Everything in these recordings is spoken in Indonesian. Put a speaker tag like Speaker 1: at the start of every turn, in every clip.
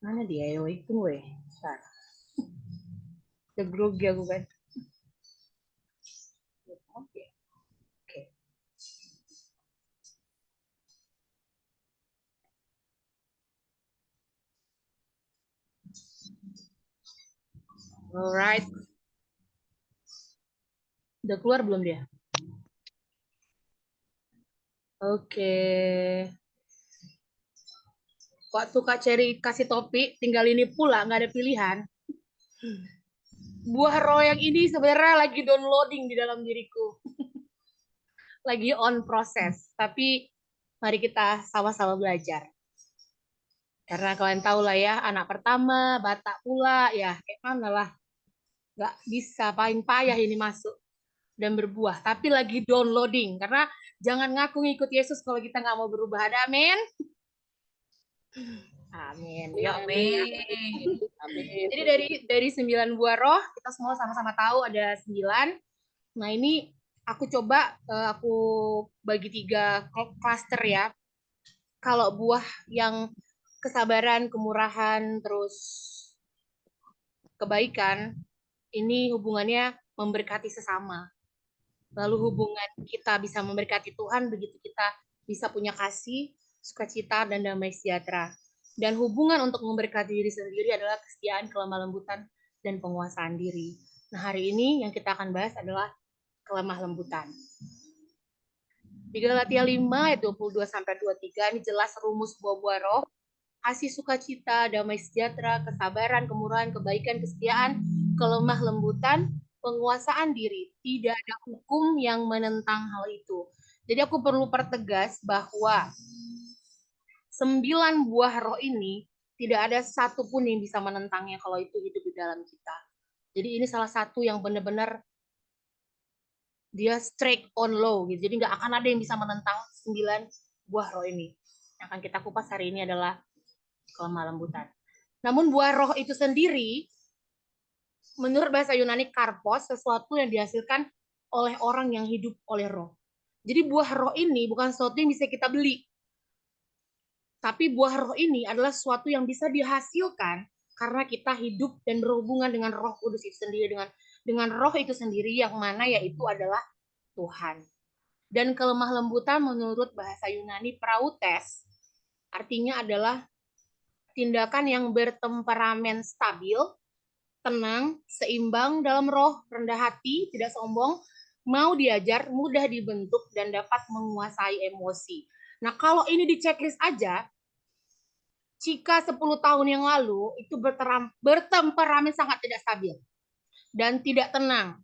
Speaker 1: Mana dia ya? Tunggu ya. Bentar. Udah grogi aku kan. Oke. Oke. Alright. Udah keluar belum dia? Oke. Waktu Kak Cherry kasih topik, tinggal ini pula, nggak ada pilihan. Buah roh yang ini sebenarnya lagi downloading di dalam diriku. Lagi on proses. Tapi mari kita sama-sama belajar. Karena kalian tahu lah ya, anak pertama, Batak pula, ya kayak mana lah. Nggak bisa, paling payah ini masuk dan berbuah. Tapi lagi downloading. Karena jangan ngaku ngikut Yesus kalau kita nggak mau berubah. Ada amin? Amin.
Speaker 2: Ya, amin.
Speaker 1: Amin. Jadi dari 9 buah roh, kita semua sama-sama tahu ada 9. Nah, ini aku coba aku bagi 3 cluster ya. Kalau buah yang kesabaran, kemurahan, terus kebaikan, ini hubungannya memberkati sesama. Lalu hubungan kita bisa memberkati Tuhan, begitu kita bisa punya kasih, sukacita, dan damai sejahtera. Dan hubungan untuk memberkati diri sendiri adalah kesetiaan, kelemah lembutan, dan penguasaan diri. Nah, hari ini yang kita akan bahas adalah kelemah lembutan. Di Galatia 5 ayat 22 sampai 23 ini jelas rumus buah-buah roh, kasih sukacita, damai sejahtera, kesabaran, kemurahan, kebaikan, kesetiaan, kelemah lembutan, penguasaan diri. Tidak ada hukum yang menentang hal itu. Jadi aku perlu pertegas bahwa 9 buah roh ini tidak ada satupun yang bisa menentangnya kalau itu hidup di dalam kita. Jadi ini salah satu yang benar-benar dia straight on low gitu. Jadi nggak akan ada yang bisa menentang 9 buah roh ini. Yang akan kita kupas hari ini adalah kelemah lembutan. Namun buah roh itu sendiri, menurut bahasa Yunani karpos, sesuatu yang dihasilkan oleh orang yang hidup oleh roh. Jadi buah roh ini bukan sesuatu yang bisa kita beli. Tapi buah roh ini adalah sesuatu yang bisa dihasilkan karena kita hidup dan berhubungan dengan Roh Kudus itu sendiri, dengan roh itu sendiri yang mana yaitu adalah Tuhan. Dan kelemah lembutan menurut bahasa Yunani prautes artinya adalah tindakan yang bertemperamen stabil, tenang, seimbang dalam roh, rendah hati, tidak sombong, mau diajar, mudah dibentuk, dan dapat menguasai emosi. Nah, kalau ini di checklist aja, jika 10 tahun yang lalu itu bertemperamen sangat tidak stabil dan tidak tenang,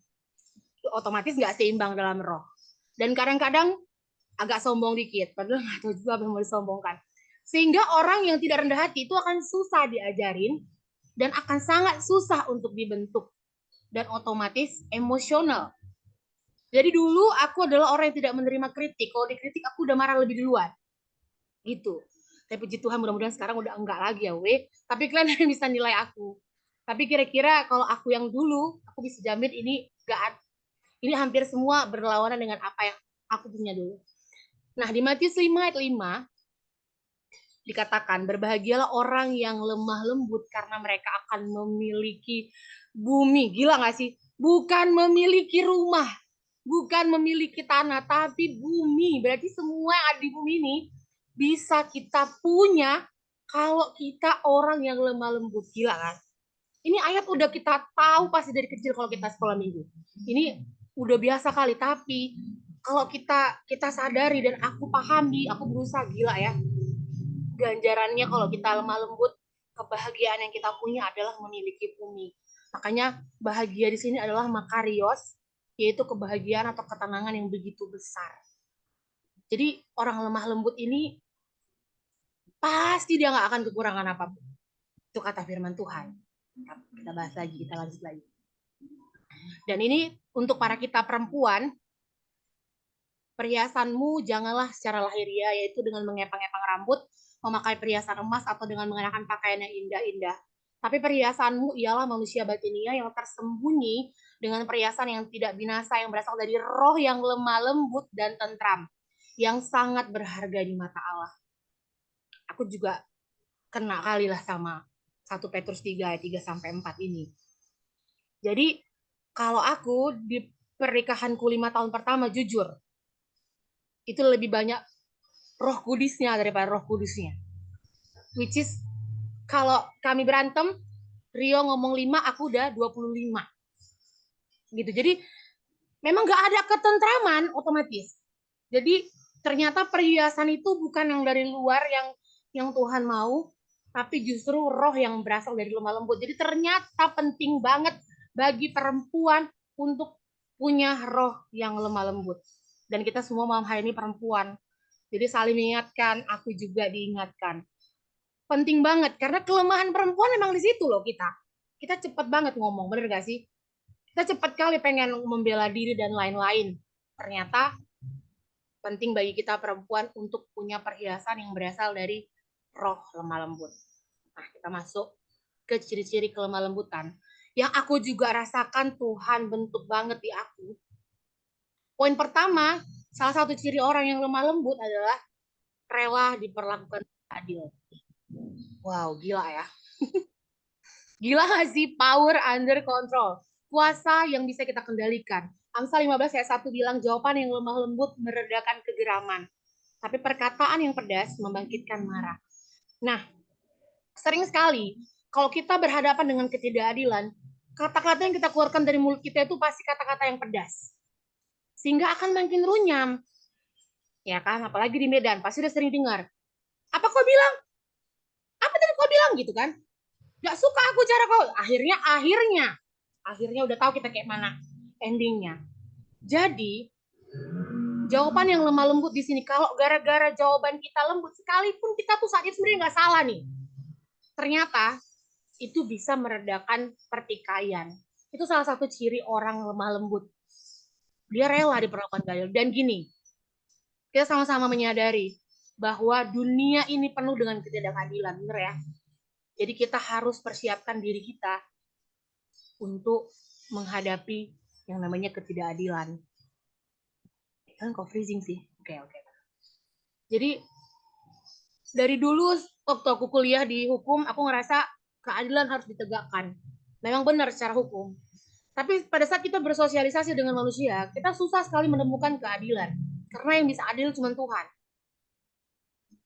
Speaker 1: otomatis nggak seimbang dalam roh. Dan kadang-kadang agak sombong dikit, padahal nggak tahu juga apa yang mau disombongkan. Sehingga orang yang tidak rendah hati itu akan susah diajarin dan akan sangat susah untuk dibentuk dan otomatis emosional. Jadi dulu aku adalah orang yang tidak menerima kritik. Kalau dikritik aku udah marah lebih duluan. Gitu. Tapi puji Tuhan mudah-mudahan sekarang udah enggak lagi ya, weh. Tapi kalian yang bisa nilai aku. Tapi kira-kira kalau aku yang dulu, aku bisa jamin ini enggak, ini hampir semua berlawanan dengan apa yang aku punya dulu. Nah, di Matius 5 ayat 5 dikatakan, berbahagialah orang yang lemah lembut karena mereka akan memiliki bumi. Gila gak sih? Bukan memiliki rumah, bukan memiliki tanah, tapi bumi. Berarti semua yang ada di bumi ini bisa kita punya kalau kita orang yang lemah lembut. Gila kan? Ini ayat udah kita tahu pasti dari kecil kalau kita sekolah minggu. Ini udah biasa kali, tapi kalau kita sadari dan aku pahami, aku berusaha gila ya. Ganjarannya kalau kita lemah lembut, kebahagiaan yang kita punya adalah memiliki bumi. Makanya bahagia di sini adalah makarios, yaitu kebahagiaan atau ketenangan yang begitu besar. Jadi orang lemah lembut ini pasti dia nggak akan kekurangan apapun. Itu kata firman Tuhan. Kita bahas lagi, kita lanjut lagi. Dan ini untuk para kita perempuan, perhiasanmu janganlah secara lahiriah, yaitu dengan mengepang-epang rambut, memakai perhiasan emas, atau dengan mengenakan pakaian yang indah-indah. Tapi perhiasanmu ialah manusia batinia yang tersembunyi dengan perhiasan yang tidak binasa, yang berasal dari roh yang lemah lembut dan tentram, yang sangat berharga di mata Allah. Aku juga kena kali lah sama 1 Petrus 3 ayat 3 sampai 4 ini. Jadi kalau aku di pernikahanku 5 tahun pertama, jujur, itu lebih banyak roh kudusnya daripada roh kudusnya. Which is kalau kami berantem, Rio ngomong 5, aku udah 25. Gitu. Jadi memang gak ada ketentraman otomatis. Jadi ternyata perhiasan itu bukan yang dari luar yang Tuhan mau, tapi justru roh yang berasal dari lemah lembut. Jadi ternyata penting banget bagi perempuan untuk punya roh yang lemah lembut. Dan kita semua malam hari ini perempuan. Jadi saling mengingatkan, aku juga diingatkan. Penting banget, karena kelemahan perempuan memang di situ loh kita. Kita cepat banget ngomong, bener gak sih? Kita cepat kali pengen membela diri dan lain-lain. Ternyata penting bagi kita perempuan untuk punya perhiasan yang berasal dari roh lemah lembut. Nah, kita masuk ke ciri-ciri kelemah lembutan. Yang aku juga rasakan Tuhan bentuk banget di aku. Poin pertama, salah satu ciri orang yang lemah lembut adalah rela diperlakukan adil. Wow, gila ya. Gila gak sih power under control? Kuasa yang bisa kita kendalikan. Amsal 15 ayat 1 bilang jawaban yang lemah lembut meredakan kegeraman. Tapi perkataan yang pedas membangkitkan marah. Nah, sering sekali kalau kita berhadapan dengan ketidakadilan, kata-kata yang kita keluarkan dari mulut kita itu pasti kata-kata yang pedas. Sehingga akan makin runyam. Ya kan? Apalagi di Medan, pasti udah sering dengar. Apa kau bilang? Apa tadi kau bilang gitu kan? Gak suka aku cara kau. Akhirnya udah tahu kita kayak mana endingnya. Jadi, jawaban yang lemah lembut di sini, kalau gara-gara jawaban kita lembut, sekalipun kita tuh saat itu sebenarnya nggak salah nih, ternyata itu bisa meredakan pertikaian. Itu salah satu ciri orang lemah lembut. Dia rela diperlakukan adil. Dan gini, kita sama-sama menyadari bahwa dunia ini penuh dengan ketidakadilan, bener ya? Jadi kita harus persiapkan diri kita untuk menghadapi yang namanya ketidakadilan. Kan kok freezing sih? Oke. Jadi dari dulu waktu aku kuliah di hukum, aku ngerasa keadilan harus ditegakkan. Memang benar secara hukum. Tapi pada saat kita bersosialisasi dengan manusia, kita susah sekali menemukan keadilan. Karena yang bisa adil cuma Tuhan.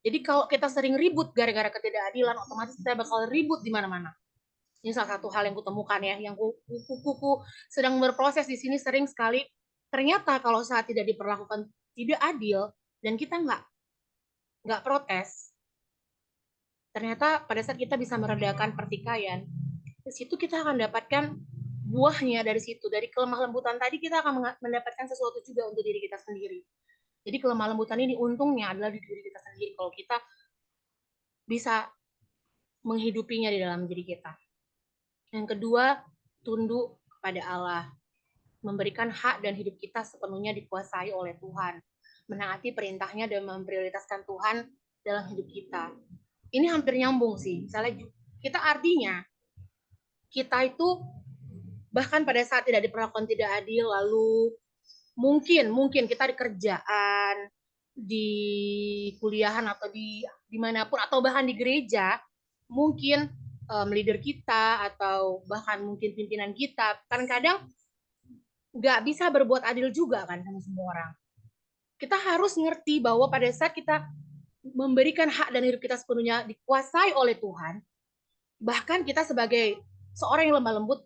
Speaker 1: Jadi kalau kita sering ribut gara-gara ketidakadilan, otomatis kita bakal ribut di mana-mana. Ini salah satu hal yang kutemukan ya, yang kuku sedang berproses di sini sering sekali. Ternyata kalau saat tidak diperlakukan tidak adil dan kita nggak protes, ternyata pada saat kita bisa meredakan pertikaian, di situ kita akan dapatkan buahnya dari situ. Dari kelemah lembutan tadi kita akan mendapatkan sesuatu juga untuk diri kita sendiri. Jadi kelemah lembutan ini untungnya adalah di diri kita sendiri kalau kita bisa menghidupinya di dalam diri kita. Yang kedua, tunduk kepada Allah. Memberikan hak dan hidup kita sepenuhnya dikuasai oleh Tuhan. Menaati perintahnya dan memprioritaskan Tuhan dalam hidup kita. Ini hampir nyambung sih. Misalnya kita artinya, kita itu bahkan pada saat tidak diperlakukan tidak adil, lalu mungkin kita di kerjaan, di kuliahan atau di dimanapun atau bahkan di gereja, mungkin leader kita atau bahkan mungkin pimpinan kita kadang-kadang nggak bisa berbuat adil juga kan sama semua orang. Kita harus ngerti bahwa pada saat kita memberikan hak dan hidup kita sepenuhnya dikuasai oleh Tuhan, bahkan kita sebagai seorang yang lemah lembut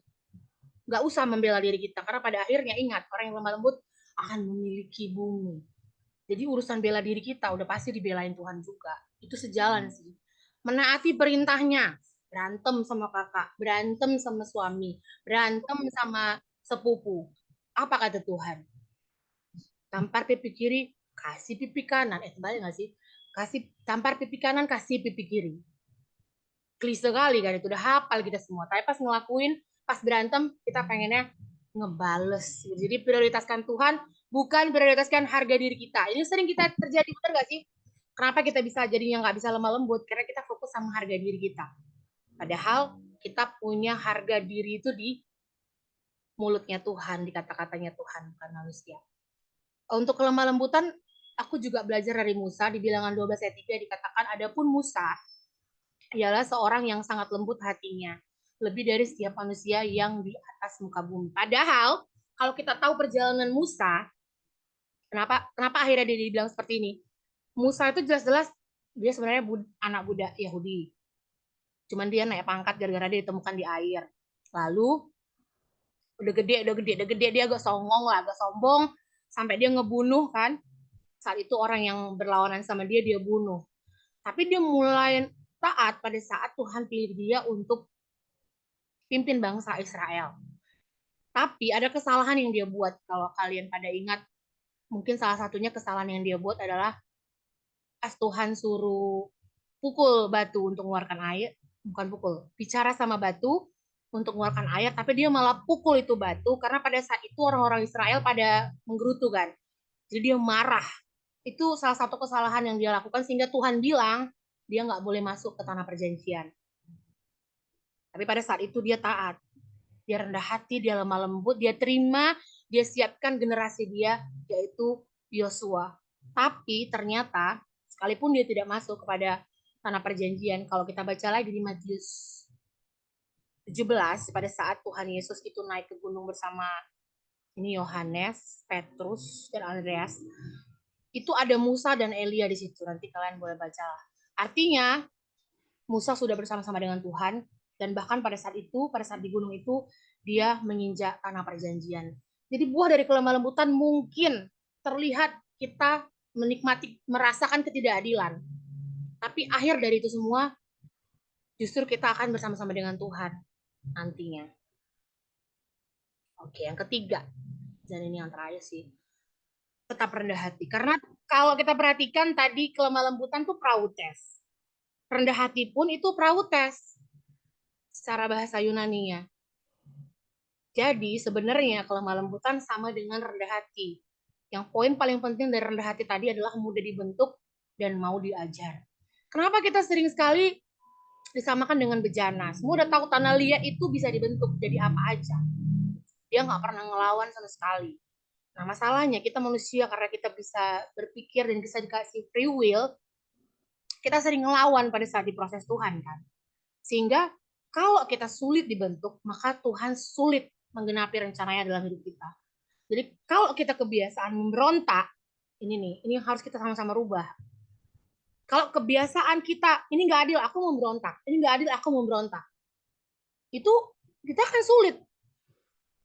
Speaker 1: nggak usah membela diri kita, karena pada akhirnya ingat, orang yang lemah lembut akan memiliki bumi. Jadi urusan bela diri kita udah pasti dibelain Tuhan juga. Itu sejalan sih. Menaati perintahnya, berantem sama kakak, berantem sama suami, berantem sama sepupu. Apa kata Tuhan? Tampar pipi kiri, kasih pipi kanan. Balik nggak sih? Tampar pipi kanan, kasih pipi kiri. Klise kali kan itu, udah hafal kita semua. Tapi pas ngelakuin, pas berantem, kita pengennya ngebales. Jadi prioritaskan Tuhan, bukan prioritaskan harga diri kita. Ini sering kita terjadi, benar nggak sih? Kenapa kita bisa jadinya nggak bisa lemah lembut? Karena kita fokus sama harga diri kita. Padahal kita punya harga diri itu di mulutnya Tuhan, di kata-katanya Tuhan, bukan manusia. Untuk kelemah lembutan, aku juga belajar dari Musa. Di bilangan 12 ayat 3 dikatakan, adapun Musa ialah seorang yang sangat lembut hatinya, lebih dari setiap manusia yang di atas muka bumi. Padahal kalau kita tahu perjalanan Musa, kenapa kenapa akhirnya dia dibilang seperti ini? Musa itu jelas-jelas dia sebenarnya anak budak Yahudi. Cuman dia naik pangkat gara-gara dia ditemukan di air. Lalu udah gede dia agak songong lah, agak sombong sampai dia ngebunuh kan. Saat itu orang yang berlawanan sama dia bunuh. Tapi dia mulai taat pada saat Tuhan pilih dia untuk pimpin bangsa Israel. Tapi ada kesalahan yang dia buat. Kalau kalian pada ingat, mungkin salah satunya kesalahan yang dia buat adalah pas Tuhan suruh pukul batu untuk mengeluarkan air, bukan pukul, bicara sama batu untuk mengeluarkan air, tapi dia malah pukul itu batu karena pada saat itu orang-orang Israel pada menggerutu kan. Jadi dia marah. Itu salah satu kesalahan yang dia lakukan sehingga Tuhan bilang dia nggak boleh masuk ke tanah perjanjian. Tapi pada saat itu dia taat, dia rendah hati, dia lemah lembut, dia terima, dia siapkan generasi dia, yaitu Yosua. Tapi ternyata, sekalipun dia tidak masuk kepada tanah perjanjian, kalau kita baca lagi di Matius 17, pada saat Tuhan Yesus itu naik ke gunung bersama ini Yohanes, Petrus, dan Andreas, itu ada Musa dan Elia di situ. Nanti kalian boleh baca. Artinya, Musa sudah bersama-sama dengan Tuhan, dan bahkan pada saat di gunung itu, dia menginjak tanah perjanjian. Jadi buah dari kelemah lembutan mungkin terlihat kita menikmati, merasakan ketidakadilan. Tapi akhir dari itu semua, justru kita akan bersama-sama dengan Tuhan nantinya. Oke, yang ketiga, dan ini yang terakhir sih, tetap rendah hati. Karena kalau kita perhatikan tadi kelemah lembutan tuh prautes. Rendah hati pun itu prautes secara bahasa Yunani-nya. Jadi sebenarnya kelemah lembutan sama dengan rendah hati. Yang poin paling penting dari rendah hati tadi adalah mudah dibentuk dan mau diajar. Kenapa kita sering sekali disamakan dengan bejana? Semua udah tahu tanah liat itu bisa dibentuk jadi apa aja. Dia nggak pernah ngelawan sama sekali. Nah masalahnya kita manusia karena kita bisa berpikir dan bisa dikasih free will, kita sering ngelawan pada saat diproses Tuhan kan. Sehingga kalau kita sulit dibentuk, maka Tuhan sulit menggenapi rencananya dalam hidup kita. Jadi kalau kita kebiasaan memberontak, ini yang harus kita sama-sama rubah. Kalau kebiasaan kita, ini nggak adil, aku memberontak. Ini nggak adil, aku memberontak. Itu kita akan sulit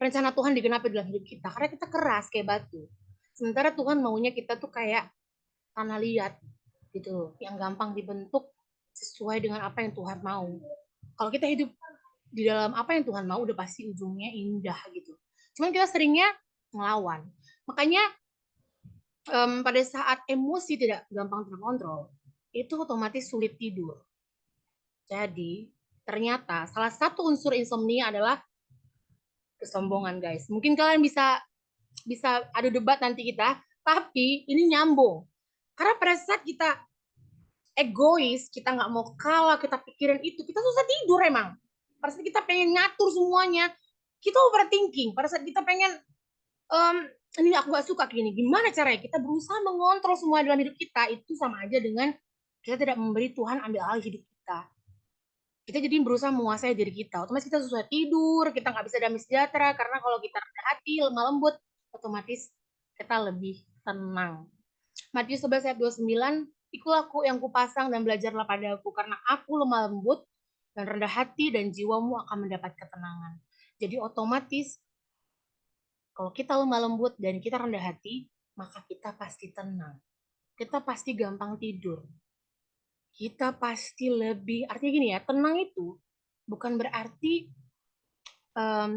Speaker 1: rencana Tuhan digenapi dalam hidup kita. Karena kita keras kayak batu. Sementara Tuhan maunya kita tuh kayak tanah liat gitu, yang gampang dibentuk sesuai dengan apa yang Tuhan mau. Kalau kita hidup di dalam apa yang Tuhan mau, udah pasti ujungnya indah gitu. Cuman kita seringnya ngelawan. Makanya pada saat emosi tidak gampang terkontrol, itu otomatis sulit tidur. Jadi ternyata salah satu unsur insomnia adalah kesombongan, guys. Mungkin kalian bisa adu debat nanti kita, tapi ini nyambung. Karena pada saat kita egois, kita nggak mau kalah, kita pikirin itu, kita susah tidur emang. Pada saat kita pengen ngatur semuanya, kita overthinking. Pada saat kita pengen ini aku gak suka gini, gimana caranya kita berusaha mengontrol semua dalam hidup kita, itu sama aja dengan kita tidak memberi Tuhan ambil alih hidup kita. Kita jadi berusaha menguasai diri kita, otomatis kita susah tidur, kita nggak bisa damai sejahtera, karena kalau kita rendah hati, lemah lembut, otomatis kita lebih tenang. Matius 11 ayat 29, ikulah aku yang kupasang dan belajarlah padaku, karena aku lemah lembut dan rendah hati, dan jiwamu akan mendapat ketenangan. Jadi otomatis kalau kita lemah lembut dan kita rendah hati, maka kita pasti tenang. Kita pasti gampang tidur. Kita pasti lebih, artinya gini ya, tenang itu bukan berarti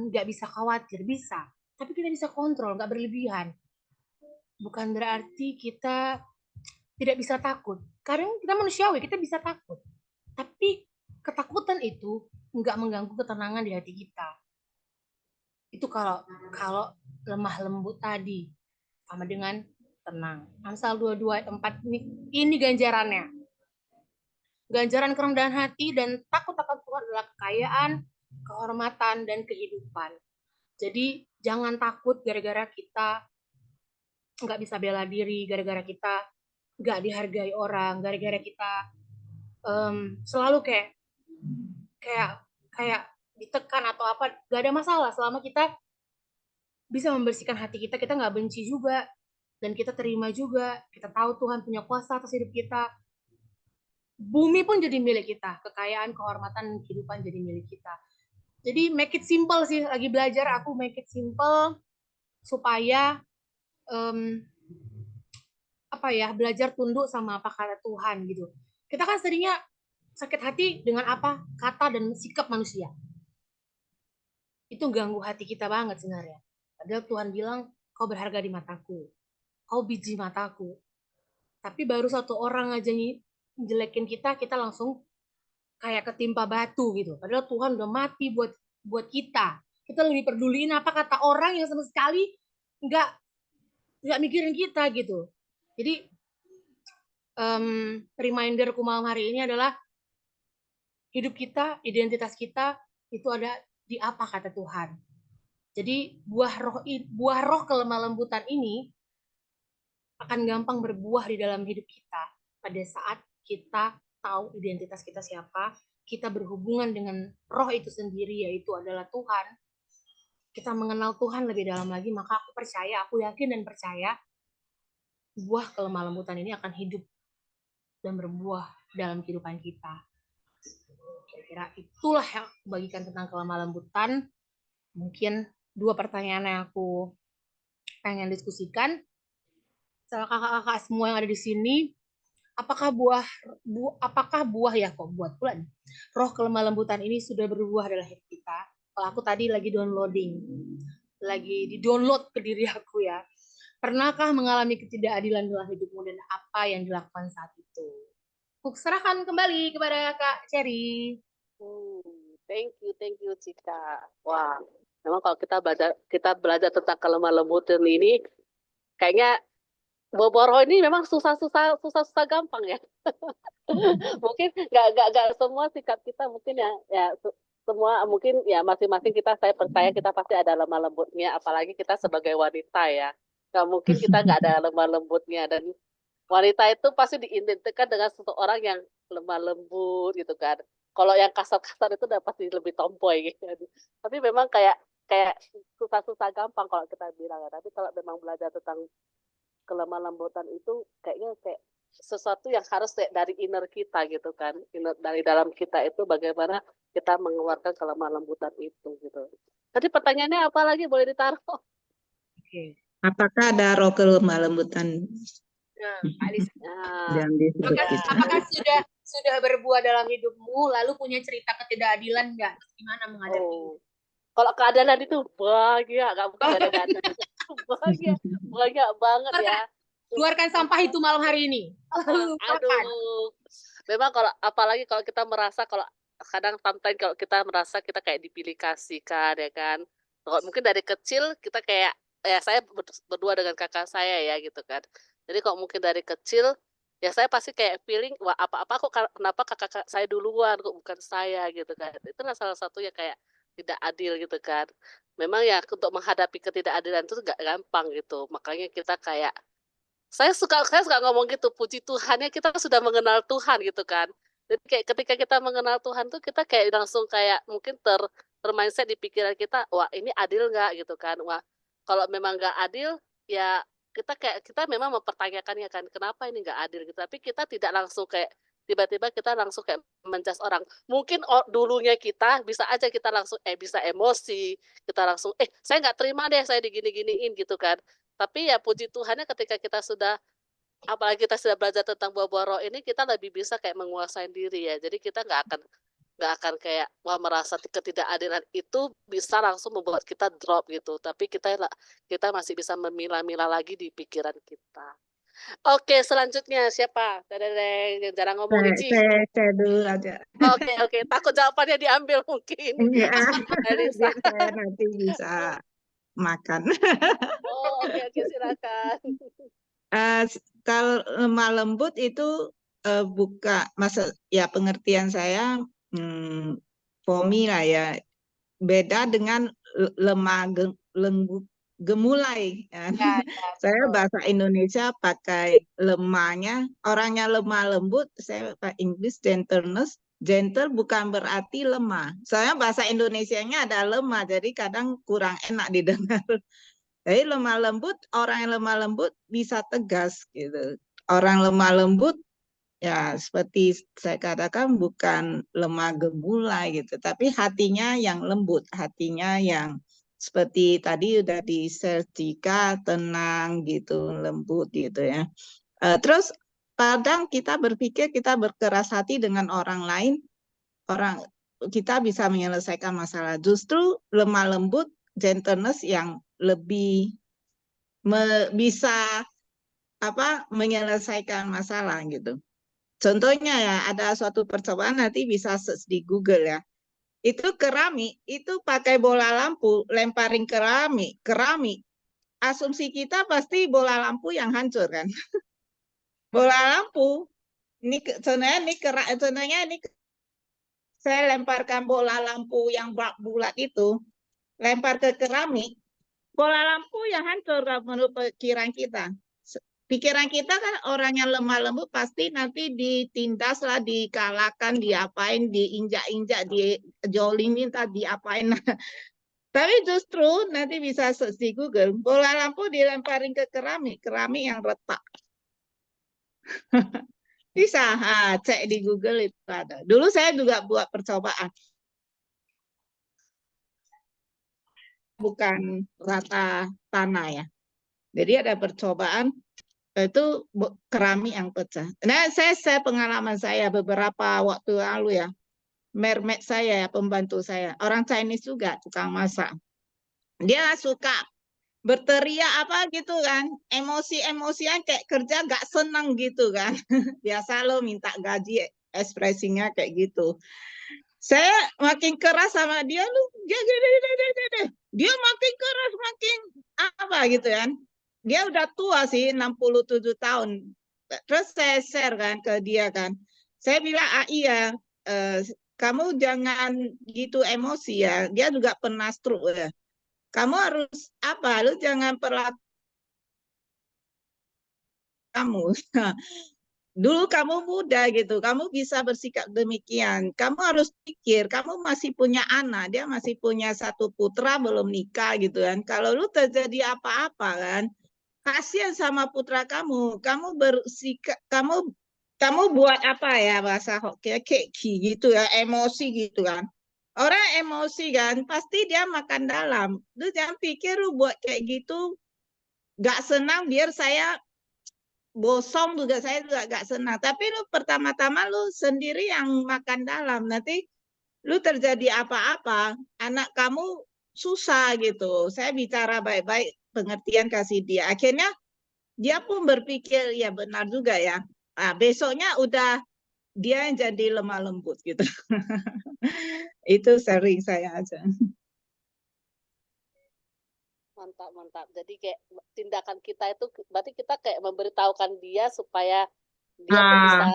Speaker 1: nggak bisa khawatir, bisa. Tapi kita bisa kontrol, nggak berlebihan. Bukan berarti kita tidak bisa takut. Kadang kita manusiawi, kita bisa takut. Tapi ketakutan itu nggak mengganggu ketenangan di hati kita. Itu kalau kalau lemah lembut tadi sama dengan tenang. Amsal 22 ayat 4 ini ganjarannya. Ganjaran kerendahan hati dan takut akan Tuhan adalah kekayaan, kehormatan, dan kehidupan. Jadi jangan takut gara-gara kita nggak bisa bela diri, gara-gara kita nggak dihargai orang, gara-gara kita selalu kayak kayak kayak ditekan atau apa, gak ada masalah selama kita bisa membersihkan hati kita, kita nggak benci juga, dan kita terima juga, kita tahu Tuhan punya kuasa atas hidup kita, bumi pun jadi milik kita, kekayaan, kehormatan, kehidupan jadi milik kita. Jadi make it simple sih, lagi belajar aku make it simple supaya um, apa ya, belajar tunduk sama apa kata Tuhan gitu. Kita kan seringnya sakit hati dengan apa kata dan sikap manusia, itu ganggu hati kita banget sebenarnya. Padahal Tuhan bilang kau berharga di mataku, kau biji mataku. Tapi baru satu orang aja jelekin kita, kita langsung kayak ketimpa batu gitu. Padahal Tuhan udah mati buat buat kita. Kita lebih peduliin apa kata orang yang sama sekali nggak nggak mikirin kita gitu. Jadi reminderku malam hari ini adalah hidup kita, identitas kita itu ada di apa kata Tuhan. Jadi buah roh kelemah lembutan ini akan gampang berbuah di dalam hidup kita pada saat kita tahu identitas kita siapa, kita berhubungan dengan roh itu sendiri, yaitu adalah Tuhan, kita mengenal Tuhan lebih dalam lagi, maka aku percaya, aku yakin dan percaya buah kelemah lembutan ini akan hidup dan berbuah dalam kehidupan kita. Kira-kira itulah yang aku bagikan tentang kelemah lembutan. Mungkin 2 pertanyaan yang aku pengen diskusikan. Sama kakak-kakak semua yang ada di sini, apakah buah ya kok buat pula nih. Roh kelemah lembutan ini sudah berbuah dalam hidup kita. Kalau aku tadi lagi downloading, lagi di-download ke diri aku ya. Pernahkah mengalami ketidakadilan dalam hidupmu dan apa yang dilakukan saat itu? Aku serahkan kembali kepada Kak Cherry.
Speaker 2: Thank you Cika. Wah, memang kalau kita belajar tentang kelemah lembutan ini, kayaknya Boboro ini memang susah gampang ya. Mungkin nggak semua sikap kita mungkin ya semua mungkin ya masing-masing kita, saya percaya kita pasti ada lemah lembutnya, apalagi kita sebagai wanita ya. Nggak mungkin kita nggak ada lemah lembutnya, dan wanita itu pasti diidentikan dengan seseorang yang lemah lembut gitu kan. Kalau yang kasar-kasar itu udah pasti lebih tomboy gitu. Tapi memang kayak kayak susah gampang kalau kita bilang ya. Tapi kalau memang belajar tentang kelemah lembutan itu kayaknya kayak sesuatu yang harus dari inner kita gitu kan, dari dalam kita itu bagaimana kita mengeluarkan kelemah lembutan itu gitu. Tadi pertanyaannya apa lagi, boleh ditaruh?
Speaker 1: Oke.
Speaker 3: Apakah ada roh kelemah lembutan yang di hidup kita?
Speaker 1: Apakah sudah berbuah dalam hidupmu, lalu punya cerita ketidakadilan nggak? Gimana menghadapi?
Speaker 2: Kalau keadilan itu bahagia, nggak mungkin ada keadilan. Bahagia banget ya.
Speaker 1: Keluarkan sampah itu malam hari ini.
Speaker 2: Aduh, memang kalau apalagi kalau kita merasa, kalau kadang sometimes kalau kita merasa kita kayak dipilih kasihkan ya kan. Kalau mungkin dari kecil kita kayak ya, saya berdua dengan kakak saya ya gitu kan. Jadi kalau mungkin dari kecil ya saya pasti kayak feeling, wah apa-apa kok kenapa kakak saya duluan kok bukan saya gitu kan. Itu salah satu ya kayak tidak adil gitu kan. Memang ya untuk menghadapi ketidakadilan itu nggak gampang gitu. Makanya kita kayak saya suka ngomong gitu, puji Tuhannya kita sudah mengenal Tuhan gitu kan. Jadi kayak ketika kita mengenal Tuhan tuh kita kayak langsung kayak mungkin termindset di pikiran kita, wah ini adil nggak gitu kan. Wah kalau memang nggak adil ya kita memang mempertanyakannya kan, kenapa ini nggak adil gitu. Tapi kita tidak langsung kayak tiba-tiba kita langsung kayak menjudge orang. Mungkin dulunya kita bisa aja kita langsung bisa emosi, kita langsung saya nggak terima deh saya digini-giniin gitu kan. Tapi ya puji Tuhannya ketika kita sudah, apalagi kita sudah belajar tentang buah-buah roh ini, kita lebih bisa kayak menguasai diri ya. Jadi kita nggak akan kayak wah merasa ketidakadilan itu bisa langsung membuat kita drop gitu. Tapi kita masih bisa memilah-milah lagi di pikiran kita. Oke, selanjutnya siapa? Yang jarang ngomong Ici.
Speaker 3: Saya dulu aja.
Speaker 2: Oke. Takut jawabannya diambil mungkin.
Speaker 3: Enggak, saya nanti bisa makan.
Speaker 2: Oke, silakan.
Speaker 3: Kalau lemah lembut itu masa ya pengertian saya fomi lah ya, beda dengan lemah gemulai.
Speaker 1: Ya, ya,
Speaker 3: Saya
Speaker 1: betul.
Speaker 3: bahasa Indonesia pakai lemahnya, orangnya lemah lembut, saya pakai Inggris gentleness. Gentle bukan berarti lemah. Soalnya bahasa Indonesianya ada lemah, jadi kadang kurang enak didengar. Jadi lemah lembut, orang yang lemah lembut bisa tegas gitu. Orang lemah lembut ya seperti saya katakan bukan lemah gemulai gitu, tapi hatinya yang lembut, hatinya yang seperti tadi udah di-share Jika, tenang gitu, lembut gitu ya. Terus kadang kita berpikir kita berkeras hati dengan orang lain, orang kita bisa menyelesaikan masalah. Justru lemah lembut, gentleness yang lebih bisa menyelesaikan masalah gitu. Contohnya ya, ada suatu percobaan nanti bisa search di Google ya. Itu keramik, itu pakai bola lampu, lemparin keramik. Asumsi kita pasti bola lampu yang hancur kan. Bola lampu, ini sebenarnya ini saya lemparkan bola lampu yang bulat itu, lempar ke keramik, bola lampu yang hancur menurut pikiran kita. Pikiran kita kan orang yang lemah lembut pasti nanti ditindas lah, dikalahkan, diapain, diinjak-injak, dijolimin, diapain. Tapi justru nanti bisa search di Google, bola lampu dilemparin ke keramik yang retak. Bisa, cek di Google itu ada. Dulu saya juga buat percobaan. Bukan rata tanah ya. Jadi ada percobaan itu keramik yang pecah. Nah, saya pengalaman saya beberapa waktu lalu ya. Mermaid saya ya, pembantu saya, orang Chinese juga, tukang masak. Dia suka berteriak apa gitu kan, emosi-emosian kayak kerja gak senang gitu kan. Biasa lo minta gaji, ekspresinya kayak gitu. Saya makin keras sama dia, dia makin keras, makin apa gitu kan. Dia udah tua sih, 67 tahun. Terus saya share kan ke dia kan. Saya bilang, iya, kamu jangan gitu emosi ya. Dia juga pernah stroke ya. Kamu harus apa? Lu jangan perlakukan kamu. Dulu kamu muda gitu, kamu bisa bersikap demikian. Kamu harus pikir, kamu masih punya anak, dia masih punya satu putra belum nikah gitu kan. Kalau lu terjadi apa-apa kan, kasihan sama putra kamu. Kamu bersikap, kamu buat apa ya bahasa kayak gitu ya, emosi gitu kan. Orang emosi kan, pasti dia makan dalam. Lu jangan pikir lu buat kayak gitu, gak senang biar saya bosong juga, saya juga gak senang. Tapi lu pertama-tama lu sendiri yang makan dalam. Nanti lu terjadi apa-apa, anak kamu susah gitu. Saya bicara baik-baik, pengertian kasih dia. Akhirnya dia pun berpikir, ya benar juga ya. Nah, besoknya udah dia yang jadi lemah lembut gitu. Itu sering saya aja.
Speaker 2: Mantap. Jadi kayak tindakan kita itu berarti kita kayak memberitahukan dia supaya dia tuh bisa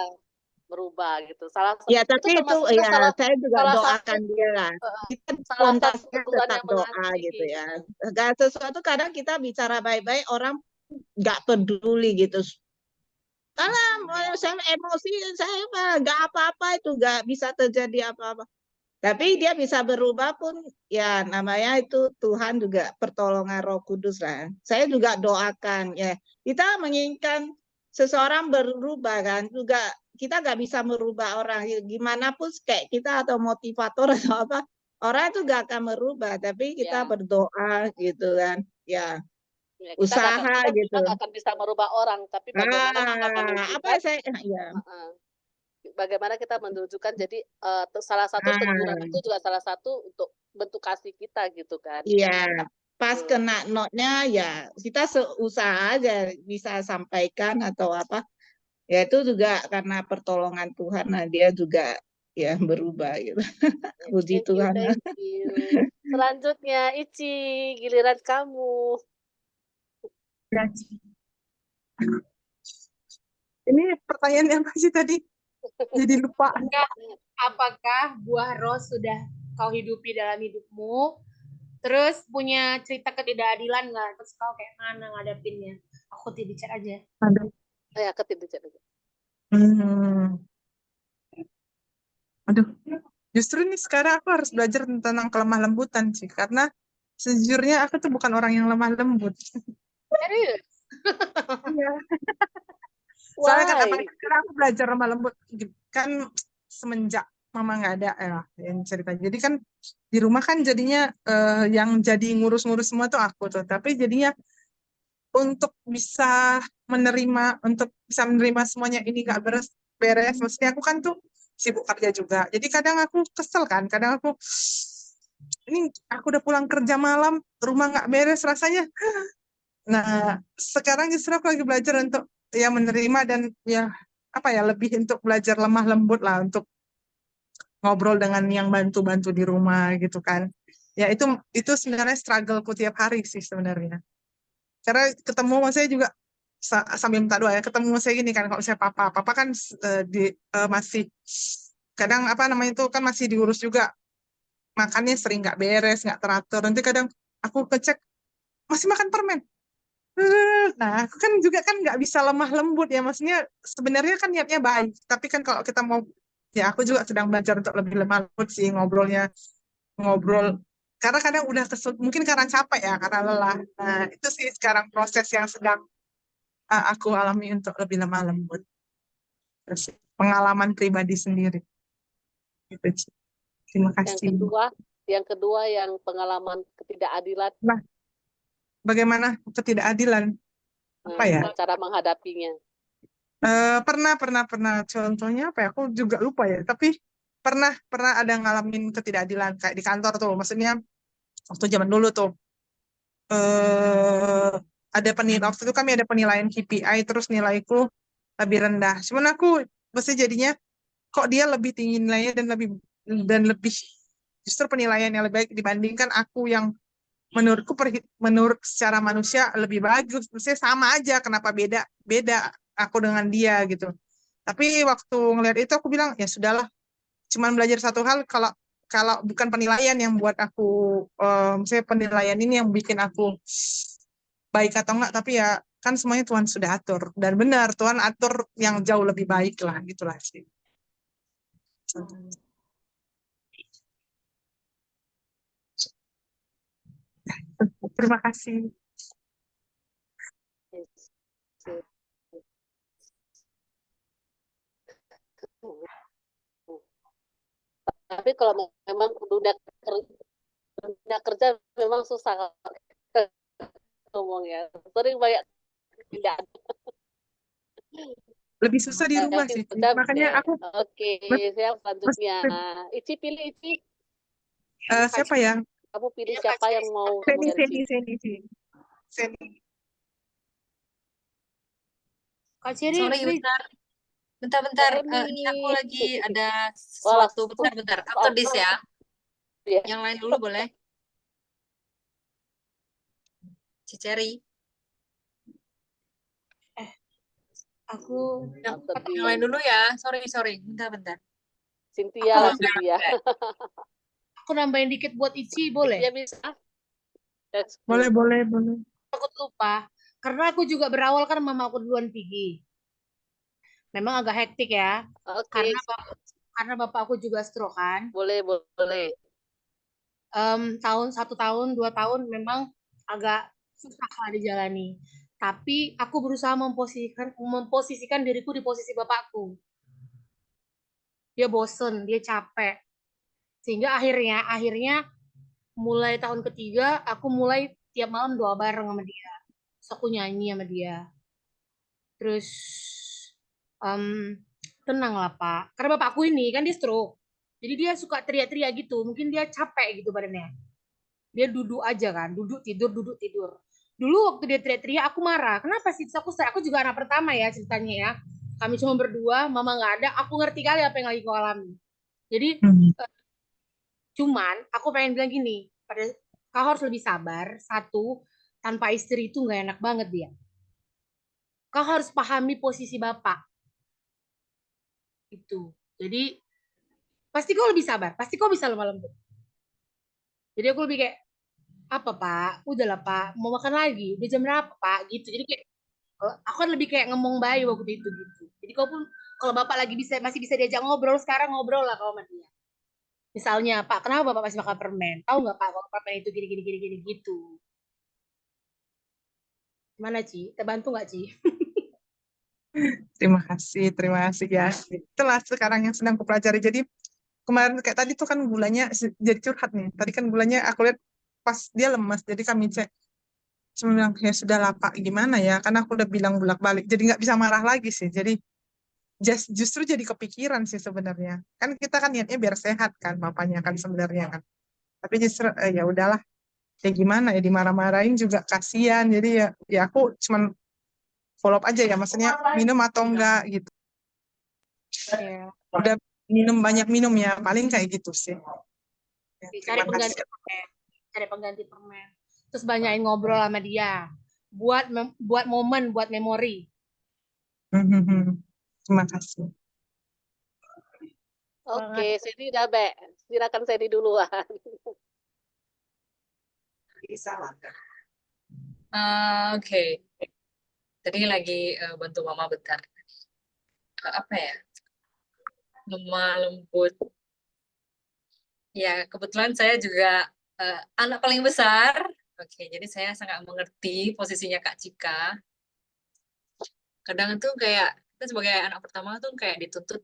Speaker 2: berubah gitu.
Speaker 3: Ya, tapi itu
Speaker 2: termasuk juga
Speaker 3: ya saya juga
Speaker 2: salah satu
Speaker 3: doakan dia lah. Kita
Speaker 2: salah satu
Speaker 3: kontasnya
Speaker 2: teguran
Speaker 3: tetap
Speaker 2: yang
Speaker 3: doa
Speaker 2: mengasihi
Speaker 3: gitu ya.
Speaker 2: gitu.
Speaker 3: Segala sesuatu kadang kita bicara baik-baik, orang nggak peduli gitu. Kalau saya emosi, saya nggak apa-apa itu, nggak bisa terjadi apa-apa. Tapi dia bisa berubah pun, ya namanya itu Tuhan juga pertolongan Roh Kudus lah. Saya juga doakan ya. Kita menginginkan seseorang berubah kan, juga kita nggak bisa merubah orang. Gimana pun kayak kita atau motivator atau apa, orang itu nggak akan merubah. Tapi kita berdoa gitu kan, ya
Speaker 2: Ya,
Speaker 3: usaha
Speaker 2: kita
Speaker 3: gitu.
Speaker 2: nggak akan bisa merubah orang, tapi bagaimana kita
Speaker 3: Apa
Speaker 2: menunjukkan
Speaker 3: saya ya.
Speaker 2: bagaimana kita menunjukkan, jadi salah satu teguran itu juga salah satu untuk bentuk kasih kita gitu kan.
Speaker 3: Iya, pas kena notnya ya kita seusaha aja bisa sampaikan atau apa. Ya itu juga karena pertolongan Tuhan, nah dia juga ya berubah gitu. Puji
Speaker 2: Thank you,
Speaker 3: Tuhan.
Speaker 2: thank you. Selanjutnya, Ici, giliran kamu.
Speaker 4: Ini pertanyaan apa sih tadi? Jadi lupa.
Speaker 1: Apakah buah roh sudah kau hidupi dalam hidupmu? Terus punya cerita ketidakadilan nggak? Terus kau kayak mana ngadepinnya? Aku di chat aja.
Speaker 4: Aduh.
Speaker 2: Ya ketiduran.
Speaker 4: Hmm. Aduh. Justru nih sekarang aku harus belajar tentang kelemah lembutan sih, karena sejujurnya aku tuh bukan orang yang lemah lembut.
Speaker 1: Serius?
Speaker 4: Iya. Soalnya kan
Speaker 2: Why?
Speaker 4: apalagi sekarang aku belajar lemah lembut kan semenjak mama nggak ada ya yang cerita. Jadi kan di rumah kan jadinya yang jadi ngurus-ngurus semua tuh aku tuh. Tapi jadinya untuk bisa menerima semuanya ini nggak beres, maksudnya aku kan tuh sibuk kerja juga. Jadi kadang aku kesel kan, kadang aku ini aku udah pulang kerja malam, rumah nggak beres rasanya. Nah, sekarang justru aku lagi belajar untuk ya menerima dan ya apa ya lebih untuk belajar lemah lembut lah untuk ngobrol dengan yang bantu-bantu di rumah gitu kan. Ya itu sebenarnya struggle-ku tiap hari sih sebenarnya. Karena ketemu maksudnya juga sambil minta doa ya, ketemu saya gini kan kalau saya papa kan masih kadang apa namanya itu kan masih diurus juga, makannya sering nggak beres, nggak teratur. Nanti kadang aku ngecek masih makan permen. Nah, aku kan juga kan nggak bisa lemah lembut ya, maksudnya sebenarnya kan niatnya baik, tapi kan kalau kita mau, ya aku juga sedang belajar untuk lebih lemah lembut sih ngobrol, karena kadang udah kesel, mungkin karena capek ya, karena lelah. Nah, itu sih sekarang proses yang sedang aku alami untuk lebih lemah lembut. Terus pengalaman pribadi sendiri. Gitu, Ci. Terima
Speaker 2: Yang
Speaker 4: kasih.
Speaker 2: kedua yang pengalaman ketidakadilan,
Speaker 4: Nah, bagaimana ketidakadilan? Apa ya?
Speaker 2: cara menghadapinya.
Speaker 4: Pernah. Contohnya apa ya? Aku juga lupa ya. Tapi pernah ada ngalamin ketidakadilan kayak di kantor tuh. Maksudnya waktu zaman dulu tuh eh waktu itu kami ada penilaian KPI terus nilaiku lebih rendah. Cuman aku mesti jadinya kok dia lebih tinggi nilainya dan lebih justru penilaian yang lebih baik dibandingkan aku yang menurut secara manusia lebih bagus. Maksudnya sama aja, kenapa beda beda aku dengan dia gitu. Tapi waktu ngeliat itu aku bilang ya sudahlah, cuman belajar satu hal, kalau kalau bukan penilaian yang buat aku misalnya penilaian ini yang bikin aku baik atau enggak, tapi ya kan semuanya Tuhan sudah atur dan benar Tuhan atur yang jauh lebih baik lah, gitulah sih. Terima kasih.
Speaker 2: Tapi kalau memang dunia kerja memang susah ngomong ya. Sering banyak tidak
Speaker 4: Lebih susah di rumah sih, Ci.
Speaker 2: jam
Speaker 4: Makanya
Speaker 2: deh.
Speaker 4: aku
Speaker 2: Oke, siap selanjutnya. Ici pilih Ici.
Speaker 4: siapa ya?
Speaker 2: Kamu pilih
Speaker 1: Ya, Kak
Speaker 2: siapa yang
Speaker 1: Ciri.
Speaker 2: mau
Speaker 4: Seni,
Speaker 2: kemudian
Speaker 4: Seni, Seni, Seni. Seni.
Speaker 1: Kak Ciri,
Speaker 5: Sorry,
Speaker 1: please.
Speaker 5: bentar.
Speaker 2: Seni.
Speaker 5: Ini aku lagi ada
Speaker 2: Wah,
Speaker 5: sesuatu. Bentar. After this ya.
Speaker 2: Ya.
Speaker 5: Yang lain dulu boleh? Ciceri.
Speaker 1: Aku
Speaker 5: Yang lain dulu ya. Sorry. Bentar.
Speaker 2: Cynthia lah, Cynthia.
Speaker 1: aku nambahin dikit buat Ici, boleh?
Speaker 2: Cynthia bisa.
Speaker 4: Boleh.
Speaker 1: Takut lupa. Karena aku juga berawal kan mama aku duluan pergi. Memang agak hektik ya.
Speaker 2: Oke,
Speaker 1: Karena bapak aku juga stroke kan.
Speaker 2: boleh.
Speaker 1: Satu tahun, 2 tahun memang agak susah lah dijalani. Tapi aku berusaha memposisikan diriku di posisi bapakku. Dia bosen, dia capek. Sehingga akhirnya mulai tahun ketiga aku mulai tiap malam doa bareng sama dia. Terus aku nyanyi sama dia. Terus tenang lah Pak. Karena bapakku ini kan dia stroke. Jadi dia suka teriak-teriak gitu. Mungkin dia capek gitu badannya. Dia duduk aja kan, duduk tidur. Dulu waktu dia teriak-teriak aku marah. Kenapa sih? Terus aku juga anak pertama ya ceritanya ya. Kami cuma berdua, mama nggak ada. Aku ngerti kali apa yang lagi kau alami. Jadi cuman aku pengen bilang gini, kau harus lebih sabar. Satu, tanpa istri itu nggak enak banget dia. Kau harus pahami posisi bapak. Itu. Jadi pasti kau lebih sabar. Pasti kau bisa lemah lembut. Jadi aku lebih kayak apa Pak? Udahlah Pak, mau makan lagi. Udah jam berapa Pak? Gitu. Jadi kayak aku kan lebih kayak ngomong bayi waktu itu gitu. Jadi kalau Bapak lagi masih bisa diajak ngobrol sekarang ngobrol lah kalau sama dia. Misalnya, Pak, kenapa Bapak masih makan permen? Tahu nggak Pak kalau permen itu gini gini gini gini gitu. Gimana Ci? Kita bantu nggak Ci?
Speaker 4: Terima kasih ya. Itulah sekarang yang sedang kupelajari. Jadi kemarin kayak tadi tuh kan gulanya jadi curhat nih. Tadi kan gulanya aku lihat pas dia lemas, jadi kami cek. Cuma bilang ya sudah lah Pak, gimana ya? Karena aku udah bilang bolak-balik, jadi nggak bisa marah lagi sih. Jadi justru jadi kepikiran sih sebenarnya. Kan kita kan niatnya biar sehat kan, bapaknya kan sebenarnya kan. Tapi justru ya udahlah. Ya gimana ya, dimarah-marahin juga kasihan. Jadi ya aku cuman follow up aja ya, maksudnya minum atau enggak gitu.
Speaker 1: Iya.
Speaker 4: Udah banyak minum ya, paling kayak gitu sih. Ya,
Speaker 1: Cari
Speaker 4: terima
Speaker 1: pengganti
Speaker 4: kasih.
Speaker 1: permen. Cari pengganti permen. Terus banyakin ngobrol sama dia. Buat momen, buat memori.
Speaker 4: Terima kasih.
Speaker 2: Oke, Sandy udah Be. Silakan Sandy duluan.
Speaker 5: Oke. Tadi lagi bantu mama bentar. Apa ya? Lemah lembut. Ya, kebetulan saya juga anak paling besar. Oke, jadi saya sangat mengerti posisinya Kak Cika. Kadang tuh kayak kita sebagai anak pertama tuh kayak dituntut,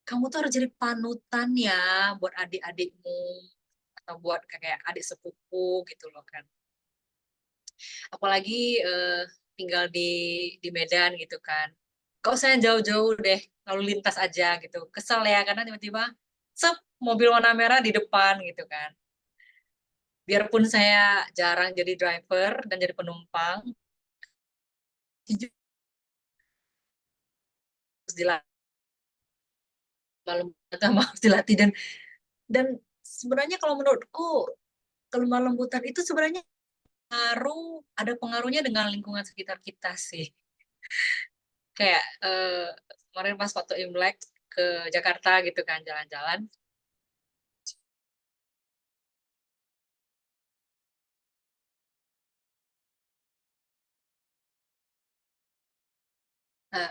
Speaker 5: kamu tuh harus jadi panutan ya buat adik-adikmu atau buat kayak adik sepupu gitu loh kan. Apalagi tinggal di Medan gitu kan. Gak usah yang jauh-jauh deh, lalu lintas aja gitu. Kesel ya karena tiba-tiba sep mobil warna merah di depan gitu kan. Biarpun saya jarang jadi driver dan jadi penumpang, harus dilatih, harus dilatih dan sebenarnya kalau menurutku kelemah lembutan itu sebenarnya ada pengaruhnya dengan lingkungan sekitar kita sih. Kayak kemarin pas waktu Imlek ke Jakarta gitu kan jalan-jalan.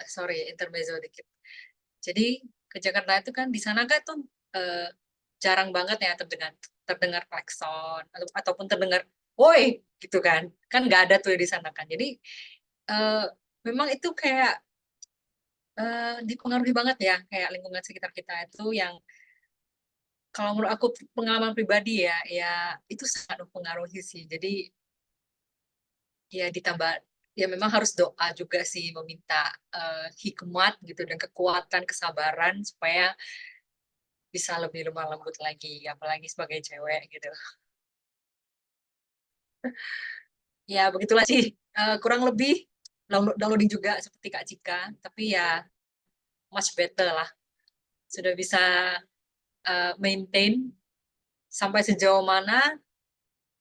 Speaker 5: Sorry, intermezzo dikit. Jadi ke Jakarta itu kan di sana kan tuh jarang banget ya terdengar klakson ataupun terdengar woi gitu kan nggak ada tuh di sana kan. Jadi memang itu kayak dipengaruhi banget ya kayak lingkungan sekitar kita itu yang kalau menurut aku pengalaman pribadi ya itu sangat mempengaruhi sih. Jadi ya ditambah ya memang harus doa juga sih meminta hikmat gitu dan kekuatan kesabaran supaya bisa lebih lemah lembut lagi apalagi sebagai cewek gitu. Ya begitulah sih. Kurang lebih downloading juga seperti Kak Cika tapi ya much better lah sudah bisa maintain sampai sejauh mana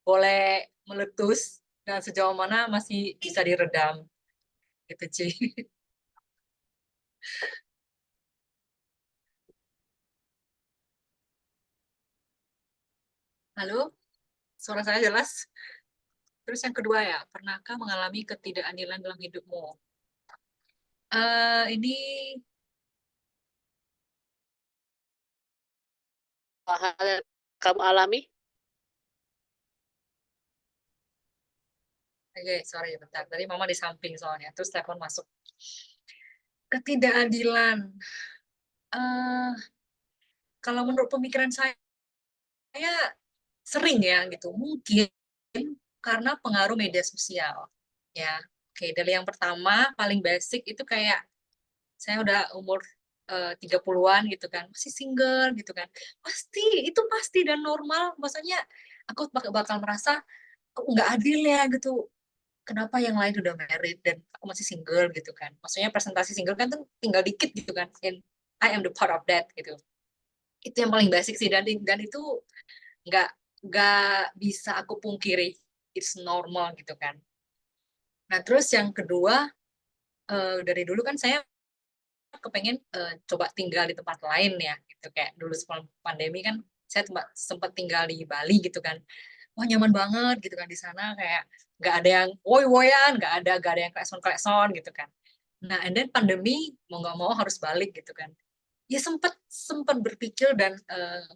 Speaker 5: boleh meletus dan sejauh mana masih bisa diredam gitu Ci. Halo, suara saya jelas? Terus yang kedua ya, pernahkah mengalami ketidakadilan dalam hidupmu? Ini
Speaker 2: Hal yang kamu alami?
Speaker 5: oke, sorry bentar. Tadi mama di samping soalnya, terus telepon masuk. Ketidakadilan. eh Kalau menurut pemikiran saya sering ya gitu. Mungkin karena pengaruh media sosial. Ya, oke. Dari yang pertama, paling basic itu kayak saya udah umur 30-an gitu kan, masih single gitu kan. Pasti, itu pasti dan normal. Maksudnya aku bakal merasa kok nggak adil ya gitu. Kenapa yang lain udah married dan aku masih single gitu kan. Maksudnya presentasi single kan tuh tinggal dikit gitu kan. And I am the part of that gitu. Itu yang paling basic sih dan itu nggak nggak bisa aku pungkiri. It's normal gitu kan. Nah, terus yang kedua, dari dulu kan saya kepengen coba tinggal di tempat lain ya gitu kayak dulu sebelum pandemi kan saya sempat tinggal di Bali gitu kan wah nyaman banget gitu kan di sana, kayak nggak ada yang woy-woyan, nggak ada yang klakson-klakson gitu kan. Nah, and then pandemi mau nggak mau harus balik gitu kan. Ya sempat sempat berpikir dan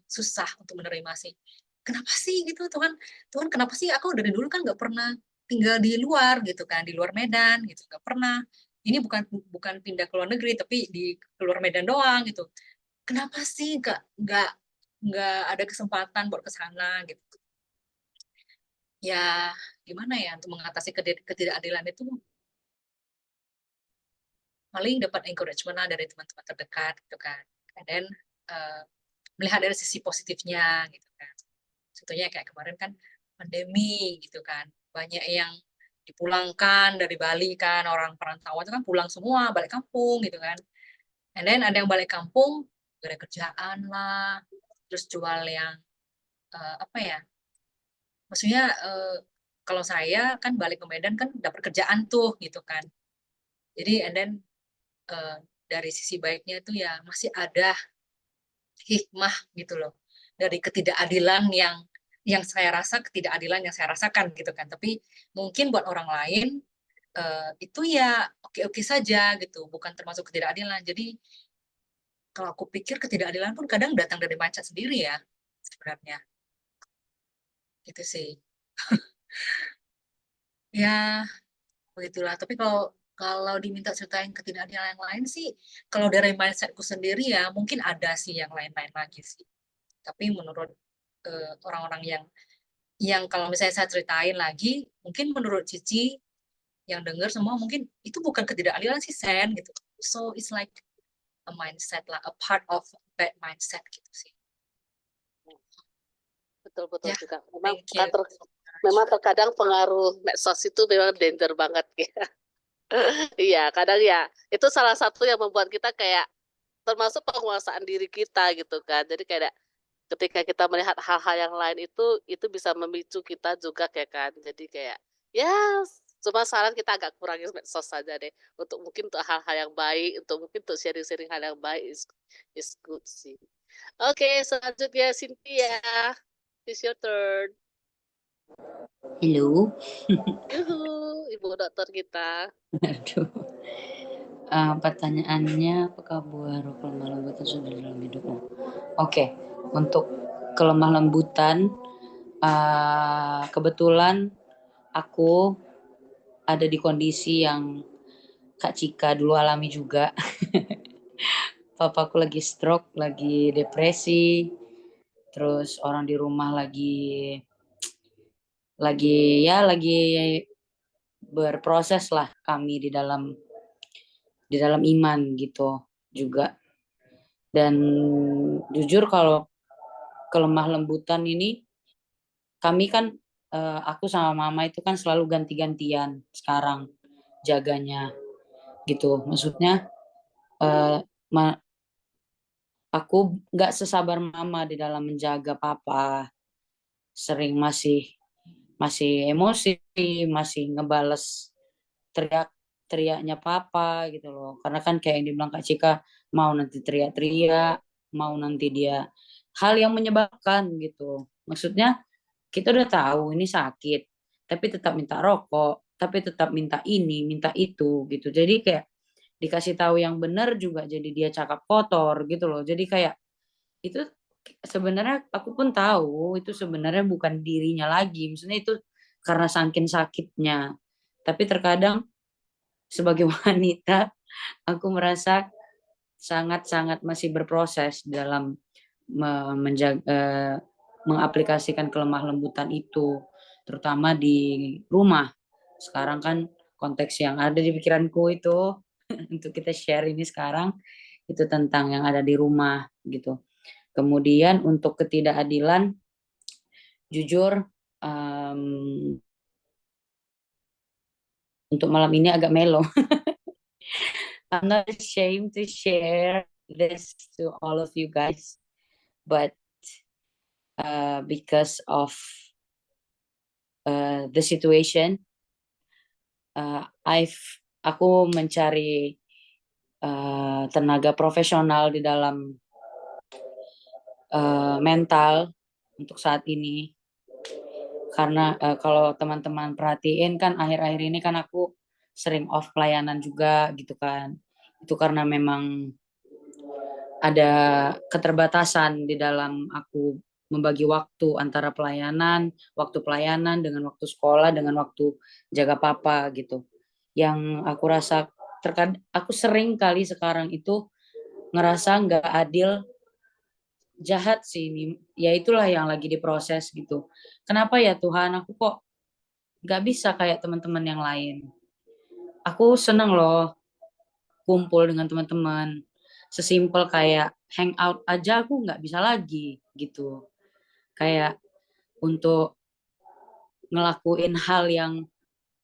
Speaker 5: susah untuk menerima sih. Kenapa sih gitu Tuhan? Tuhan kenapa sih aku dari dulu kan nggak pernah tinggal di luar gitu kan, di luar Medan gitu, nggak pernah. Ini bukan pindah ke luar negeri tapi di keluar Medan doang gitu. Kenapa sih nggak ada kesempatan buat ke sana gitu? Ya gimana ya untuk mengatasi ketidakadilan itu paling dapat encouragement lah dari teman-teman terdekat gitu kan. And then melihat dari sisi positifnya gitu kan. Contohnya kayak kemarin kan pandemi gitu kan, banyak yang dipulangkan dari Bali kan, orang perantauan itu kan pulang semua balik kampung gitu kan. And then ada yang balik kampung gak ada kerjaan lah, terus jual yang apa ya, maksudnya kalau saya kan balik ke Medan kan dapat kerjaan tuh gitu kan. Jadi and then dari sisi baiknya itu ya masih ada hikmah gitu loh dari ketidakadilan yang saya rasa ketidakadilan yang saya rasakan gitu kan. Tapi mungkin buat orang lain itu ya oke-oke saja gitu, bukan termasuk ketidakadilan. Jadi kalau aku pikir ketidakadilan pun kadang datang dari mindset sendiri ya sebenarnya. Gitu sih. Ya begitulah. Tapi kalau kalau diminta ceritain ketidakadilan yang lain sih, kalau dari mindsetku sendiri ya mungkin ada sih yang lain-lain lagi sih. Tapi menurut orang-orang yang kalau misalnya saya ceritain lagi, mungkin menurut Cici yang dengar semua mungkin itu bukan ketidakadilan sih Sen gitu. So it's like a mindset lah, a part of bad mindset gitu sih.
Speaker 2: Betul-betul
Speaker 5: Ya,
Speaker 2: juga. Memang
Speaker 5: thank you.
Speaker 2: memang terkadang pengaruh medsos itu memang danger banget ya. Iya, kadang ya itu salah satu yang membuat kita kayak termasuk penguasaan diri kita gitu kan. Jadi kayak ketika kita melihat hal-hal yang lain itu bisa memicu kita juga kayak kan. Jadi kayak ya cuma saran kita agak kurangin medsos saja deh. Untuk mungkin untuk hal-hal yang baik, untuk mungkin untuk sharing-sharing hal yang baik is good sih. Oke, selanjutnya Cynthia. It's your turn.
Speaker 6: Halo.
Speaker 2: Yuhu, Ibu dokter kita.
Speaker 6: Aduh. Pertanyaannya, apakah buah roh kelemah lembutan sudah dalam hidupmu? Oke, untuk kelemah lembutan, kebetulan aku ada di kondisi yang Kak Cika dulu alami juga. Papaku lagi stroke, lagi depresi, terus orang di rumah lagi berproses lah kami di dalam iman gitu juga. Dan jujur kalau kelemah lembutan ini kami kan aku sama mama itu kan selalu ganti-gantian sekarang jaganya gitu. Maksudnya aku nggak sesabar mama di dalam menjaga papa, sering masih emosi, masih ngebales teriaknya papa gitu loh. Karena kan kayak yang dibilang Kak Cika, mau nanti teriak-teriak, mau nanti dia hal yang menyebabkan gitu. Maksudnya kita udah tahu ini sakit, tapi tetap minta rokok, tapi tetap minta ini, minta itu gitu. Jadi kayak dikasih tahu yang benar juga jadi dia cakap kotor gitu loh. Jadi kayak itu sebenarnya aku pun tahu itu sebenarnya bukan dirinya lagi. Maksudnya itu karena saking sakitnya. Tapi terkadang sebagai wanita aku merasa sangat-sangat masih berproses dalam menjaga mengaplikasikan kelemah lembutan itu, terutama di rumah. Sekarang kan konteks yang ada di pikiranku itu untuk kita share ini sekarang itu tentang yang ada di rumah gitu. Kemudian untuk ketidakadilan, jujur untuk malam ini agak melo. I'm not ashamed to share this to all of you guys, but because of the situation, aku mencari tenaga profesional di dalam mental untuk saat ini. Karena kalau teman-teman perhatiin kan akhir-akhir ini kan aku sering off pelayanan juga gitu kan. Itu karena memang ada keterbatasan di dalam aku membagi waktu antara waktu pelayanan dengan waktu sekolah, dengan waktu jaga papa gitu. Yang aku rasa aku sering kali sekarang itu ngerasa nggak adil, jahat sih ini. Ya itulah yang lagi diproses gitu. Kenapa ya Tuhan, aku kok nggak bisa kayak teman-teman yang lain. Aku seneng loh kumpul dengan teman-teman. Sesimpel kayak hangout aja aku nggak bisa lagi gitu. Kayak untuk ngelakuin hal yang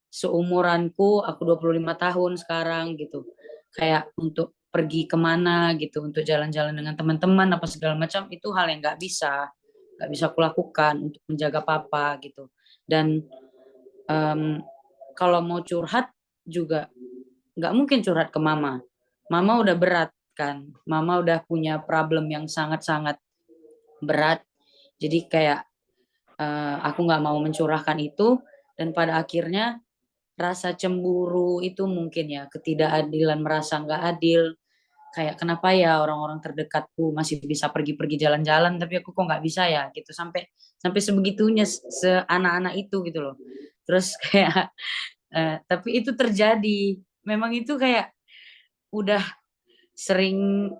Speaker 6: seumuranku, aku 25 tahun sekarang gitu. Kayak untuk pergi kemana gitu, untuk jalan-jalan dengan teman-teman apa segala macam, itu hal yang nggak bisa aku lakukan untuk menjaga papa gitu. Dan kalau mau curhat juga nggak mungkin curhat ke mama. Mama udah berat kan, mama udah punya problem yang sangat-sangat berat. Jadi kayak aku nggak mau mencurahkan itu, dan pada akhirnya rasa cemburu itu mungkin ya, ketidakadilan, merasa nggak adil, kayak kenapa ya orang-orang terdekatku masih bisa pergi-pergi jalan-jalan tapi aku kok nggak bisa ya gitu, sampai sampai sebegitunya seanak-anak itu gitu loh. Terus kayak tapi itu terjadi, memang itu kayak udah sering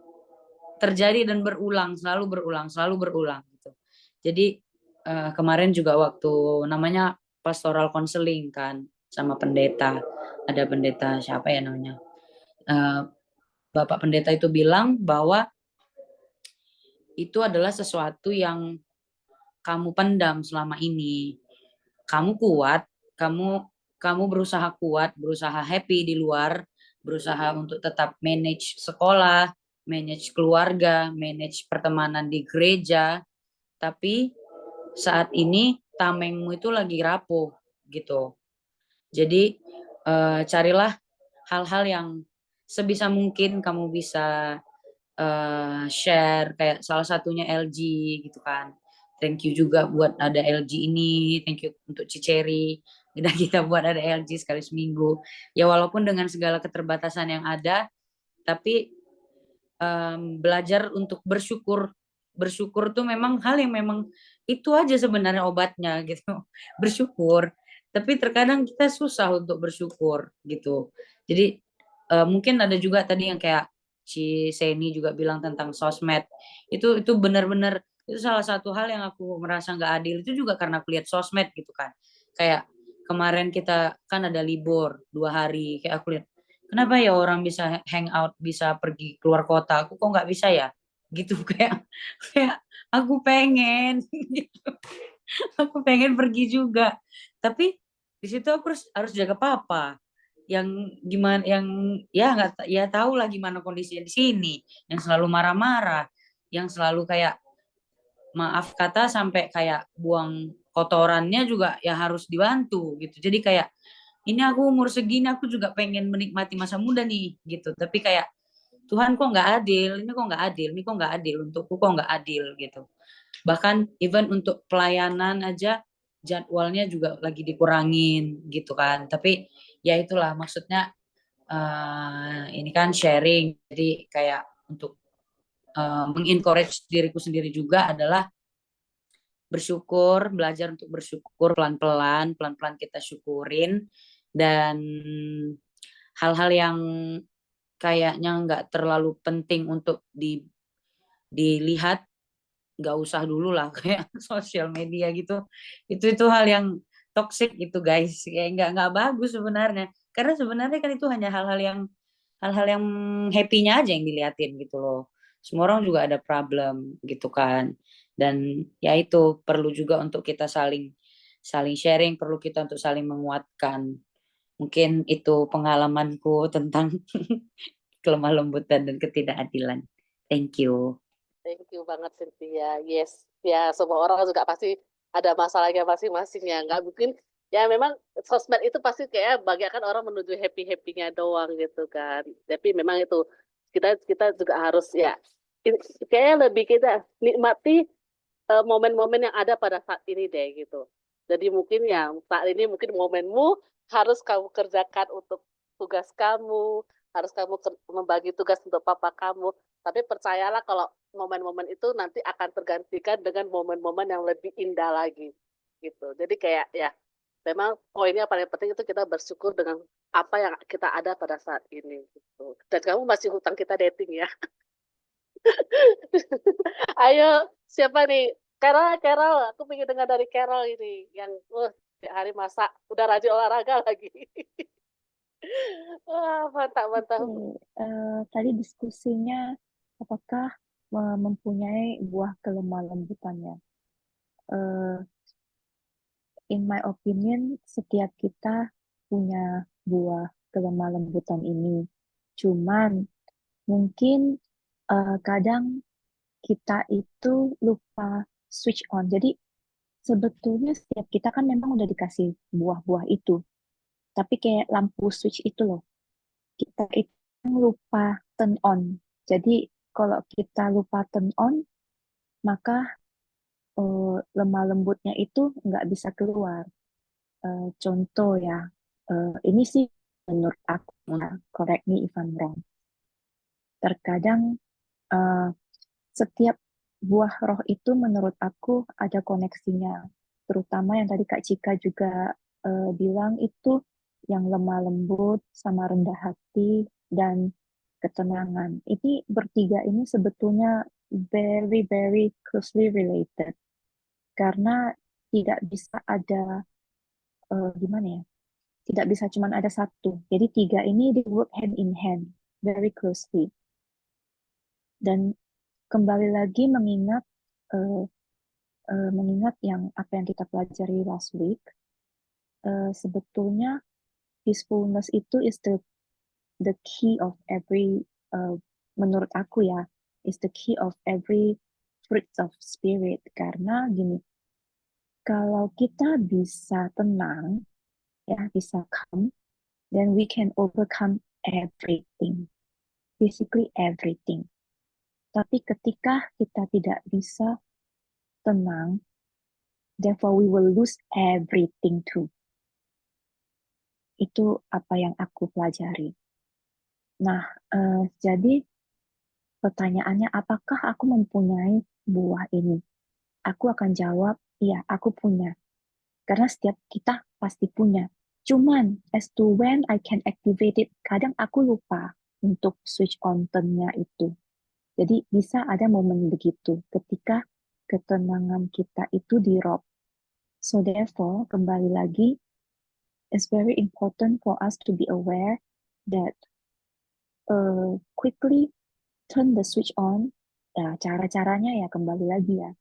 Speaker 6: terjadi dan selalu berulang gitu. Jadi kemarin juga waktu namanya pastoral counseling kan sama pendeta, ada pendeta siapa ya namanya, Bapak pendeta itu bilang bahwa itu adalah sesuatu yang kamu pendam selama ini. Kamu kuat, kamu kamu berusaha kuat, berusaha happy di luar, berusaha untuk tetap manage sekolah, manage keluarga, manage pertemanan di gereja, tapi saat ini tamengmu itu lagi rapuh gitu. Jadi carilah hal-hal yang sebisa mungkin kamu bisa share, kayak salah satunya LG gitu kan. Thank you juga buat ada LG ini, thank you untuk Ciceri. Udah kita buat ada LG sekali seminggu. Ya walaupun dengan segala keterbatasan yang ada, tapi belajar untuk bersyukur. Bersyukur tuh memang hal yang memang itu aja sebenarnya obatnya gitu. Bersyukur. Tapi terkadang kita susah untuk bersyukur gitu. Jadi mungkin ada juga tadi yang kayak si Seni juga bilang tentang sosmed. Itu benar-benar itu salah satu hal yang aku merasa nggak adil itu juga karena aku lihat sosmed gitu kan. Kayak kemarin kita kan ada libur 2 hari, kayak aku lihat kenapa ya orang bisa hangout, bisa pergi keluar kota, aku kok nggak bisa ya? Gitu kayak kayak aku pengen gitu. Aku pengen pergi juga. Tapi di situ aku harus jaga papa. Yang gimana yang ya nggak ya tahu lah gimana kondisinya di sini, yang selalu marah-marah, yang selalu kayak maaf kata sampai kayak buang kotorannya juga ya harus dibantu gitu. Jadi kayak ini aku umur segini aku juga pengen menikmati masa muda nih gitu. Tapi kayak Tuhan kok nggak adil, ini kok nggak adil, ini kok nggak adil untukku kok nggak adil gitu. Bahkan even untuk pelayanan aja jadwalnya juga lagi dikurangin gitu kan. Tapi ya itulah maksudnya ini kan sharing. Jadi kayak untuk mengencourage diriku sendiri juga adalah bersyukur, belajar untuk bersyukur pelan-pelan, pelan-pelan kita syukurin, dan hal-hal yang kayaknya nggak terlalu penting untuk dilihat, nggak usah dulu lah kayak sosial media gitu. Itu hal yang toxic gitu guys, kayak nggak bagus sebenarnya. Karena sebenarnya kan itu hanya hal-hal yang happy-nya aja yang diliatin gitu loh. Semua orang juga ada problem gitu kan. Dan ya itu perlu juga untuk kita saling saling sharing, perlu kita untuk saling menguatkan. Mungkin itu pengalamanku tentang kelemah lembutan dan ketidakadilan. Thank you.
Speaker 2: Thank you banget Cynthia. Yes, ya semua orang juga pasti ada masalahnya masing-masing ya. Nggak mungkin, ya memang sosmed itu pasti kayak bagikan orang menuju happy-happy-nya doang gitu kan. Tapi memang itu kita juga harus ya, kayaknya lebih kita nikmati momen-momen yang ada pada saat ini deh gitu. Jadi mungkin ya saat ini mungkin momenmu harus kamu kerjakan untuk tugas kamu, harus kamu membagi tugas untuk papa kamu. Tapi percayalah kalau momen-momen itu nanti akan tergantikan dengan momen-momen yang lebih indah lagi gitu. Jadi kayak ya memang poinnya paling penting itu kita bersyukur dengan apa yang kita ada pada saat ini gitu. Dan kamu masih hutang kita dating ya. Ayo, siapa nih? Carol, Carol, aku pengen dengar dari Carol ini yang tiap hari masak, udah rajin olahraga lagi. Wah, mantap, mantap.
Speaker 7: Tadi diskusinya apakah mempunyai buah kelemah lembutannya. In my opinion, setiap kita punya buah kelemah lembutan ini. Cuman mungkin kadang kita itu lupa switch on. Jadi sebetulnya setiap kita kan memang udah dikasih buah-buah itu. Tapi kayak lampu switch itu loh. Kita itu lupa turn on. Jadi kalau kita lupa turn on, maka lemah lembutnya itu nggak bisa keluar. Contoh ya, ini sih menurut aku, correct me if I'm wrong. Terkadang setiap buah roh itu menurut aku ada koneksinya. Terutama yang tadi Kak Cika juga bilang itu yang lemah lembut sama rendah hati dan ketenangan. Ini bertiga ini sebetulnya very very closely related karena tidak bisa ada gimana ya? Tidak bisa cuma ada satu. Jadi tiga ini they work hand in hand very closely. Dan kembali lagi mengingat yang apa yang kita pelajari last week, sebetulnya peacefulness itu is the key of every menurut aku ya, is the key of every fruits of spirit. Karena gini, kalau kita bisa tenang, ya bisa calm, then we can overcome everything, basically everything. Tapi ketika kita tidak bisa tenang, therefore we will lose everything too. Itu apa yang aku pelajari. Nah, jadi pertanyaannya apakah aku mempunyai buah ini? Aku akan jawab, iya, aku punya. Karena setiap kita pasti punya. Cuman, as to when I can activate it, kadang aku lupa untuk switch on turn-nya itu. Jadi bisa ada momen begitu ketika ketenangan kita itu di-rob. So therefore, kembali lagi, it's very important for us to be aware that quickly turn the switch on. Ya, cara-caranya ya kembali lagi ya,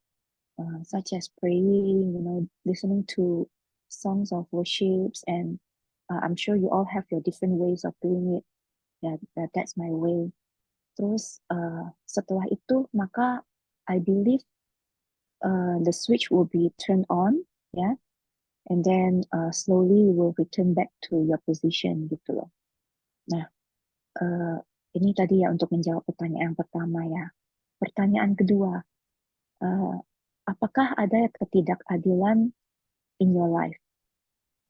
Speaker 7: such as praying, listening to songs of worships, and I'm sure you all have your different ways of doing it. Yeah, that's my way. Terus setelah itu maka I believe the switch will be turned on, ya, and then slowly you will return back to your position gitu loh. Nah, ini tadi ya untuk menjawab pertanyaan pertama ya. Pertanyaan kedua, apakah ada ketidakadilan in your life?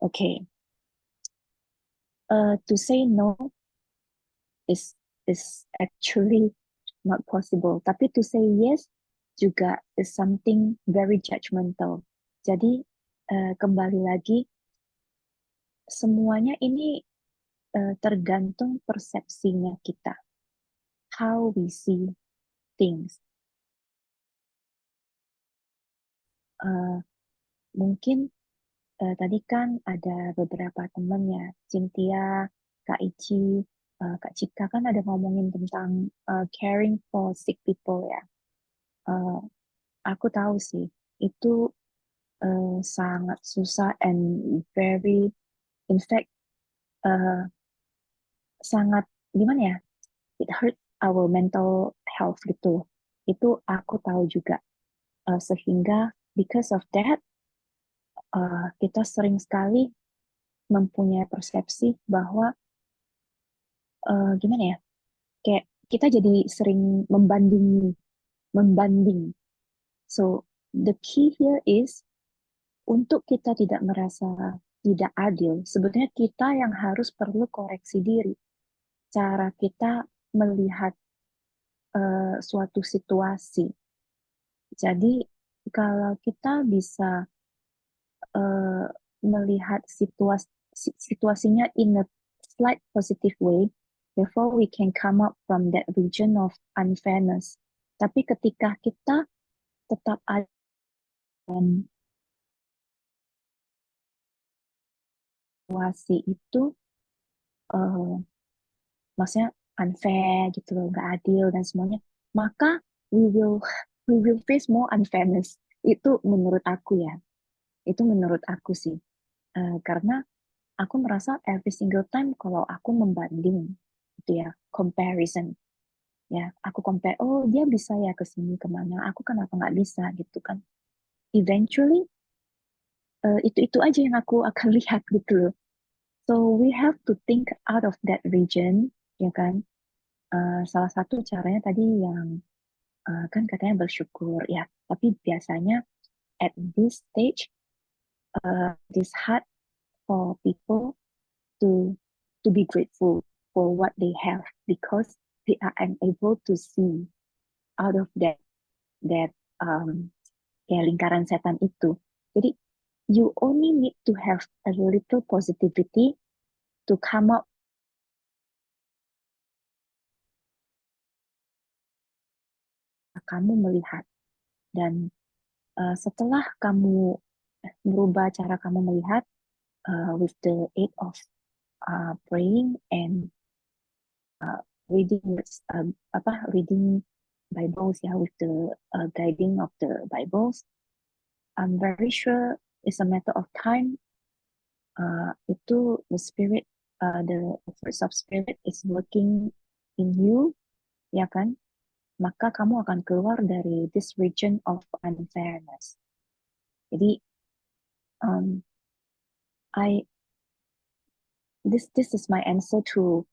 Speaker 7: Okay. To say no is actually not possible. Tapi to say yes juga is something very judgmental. Jadi kembali lagi semuanya ini tergantung persepsinya kita. How we see things. Mungkin tadi kan ada beberapa teman ya, Cynthia, Kak Ici, Kak Cika kan ada ngomongin tentang caring for sick people ya. Aku tahu sih, itu sangat susah and very, in fact, sangat gimana ya? It hurt our mental health gitu. Itu aku tahu juga. Sehingga because of that, kita sering sekali mempunyai persepsi bahwa gimana ya, kayak kita jadi sering membanding. So the key here is untuk kita tidak merasa tidak adil, sebetulnya kita yang harus perlu koreksi diri. Cara kita melihat suatu situasi. Jadi kalau kita bisa melihat situasinya in a slight positive way, therefore we can come up from that region of unfairness. Tapi ketika kita tetap ada dalam situasi itu, maksudnya unfair gitu loh, nggak adil dan semuanya, maka we will face more unfairness. Itu menurut aku ya. Itu menurut aku sih. Karena aku merasa every single time kalau aku membanding gitu ya, comparison. Ya, aku compare, oh dia bisa ya ke sini kemana, aku kenapa nggak bisa gitu kan. Eventually, itu aja yang aku akan lihat gitu loh. So we have to think out of that region, ya kan. Salah satu caranya tadi yang kan katanya bersyukur ya, tapi biasanya at this stage, it is hard for people to be grateful for what they have because they are unable to see out of that kayak lingkaran setan itu. Jadi you only need to have a little positivity to come up. Kamu melihat dan setelah kamu merubah cara kamu melihat with the aid of praying and reading reading Bibles ya, with the guiding of the Bibles, I'm very sure it's a matter of time. Itu the spirit, the fruits of spirit is working in you, ya kan? Maka kamu akan keluar dari this region of unfairness. Jadi, this is my answer to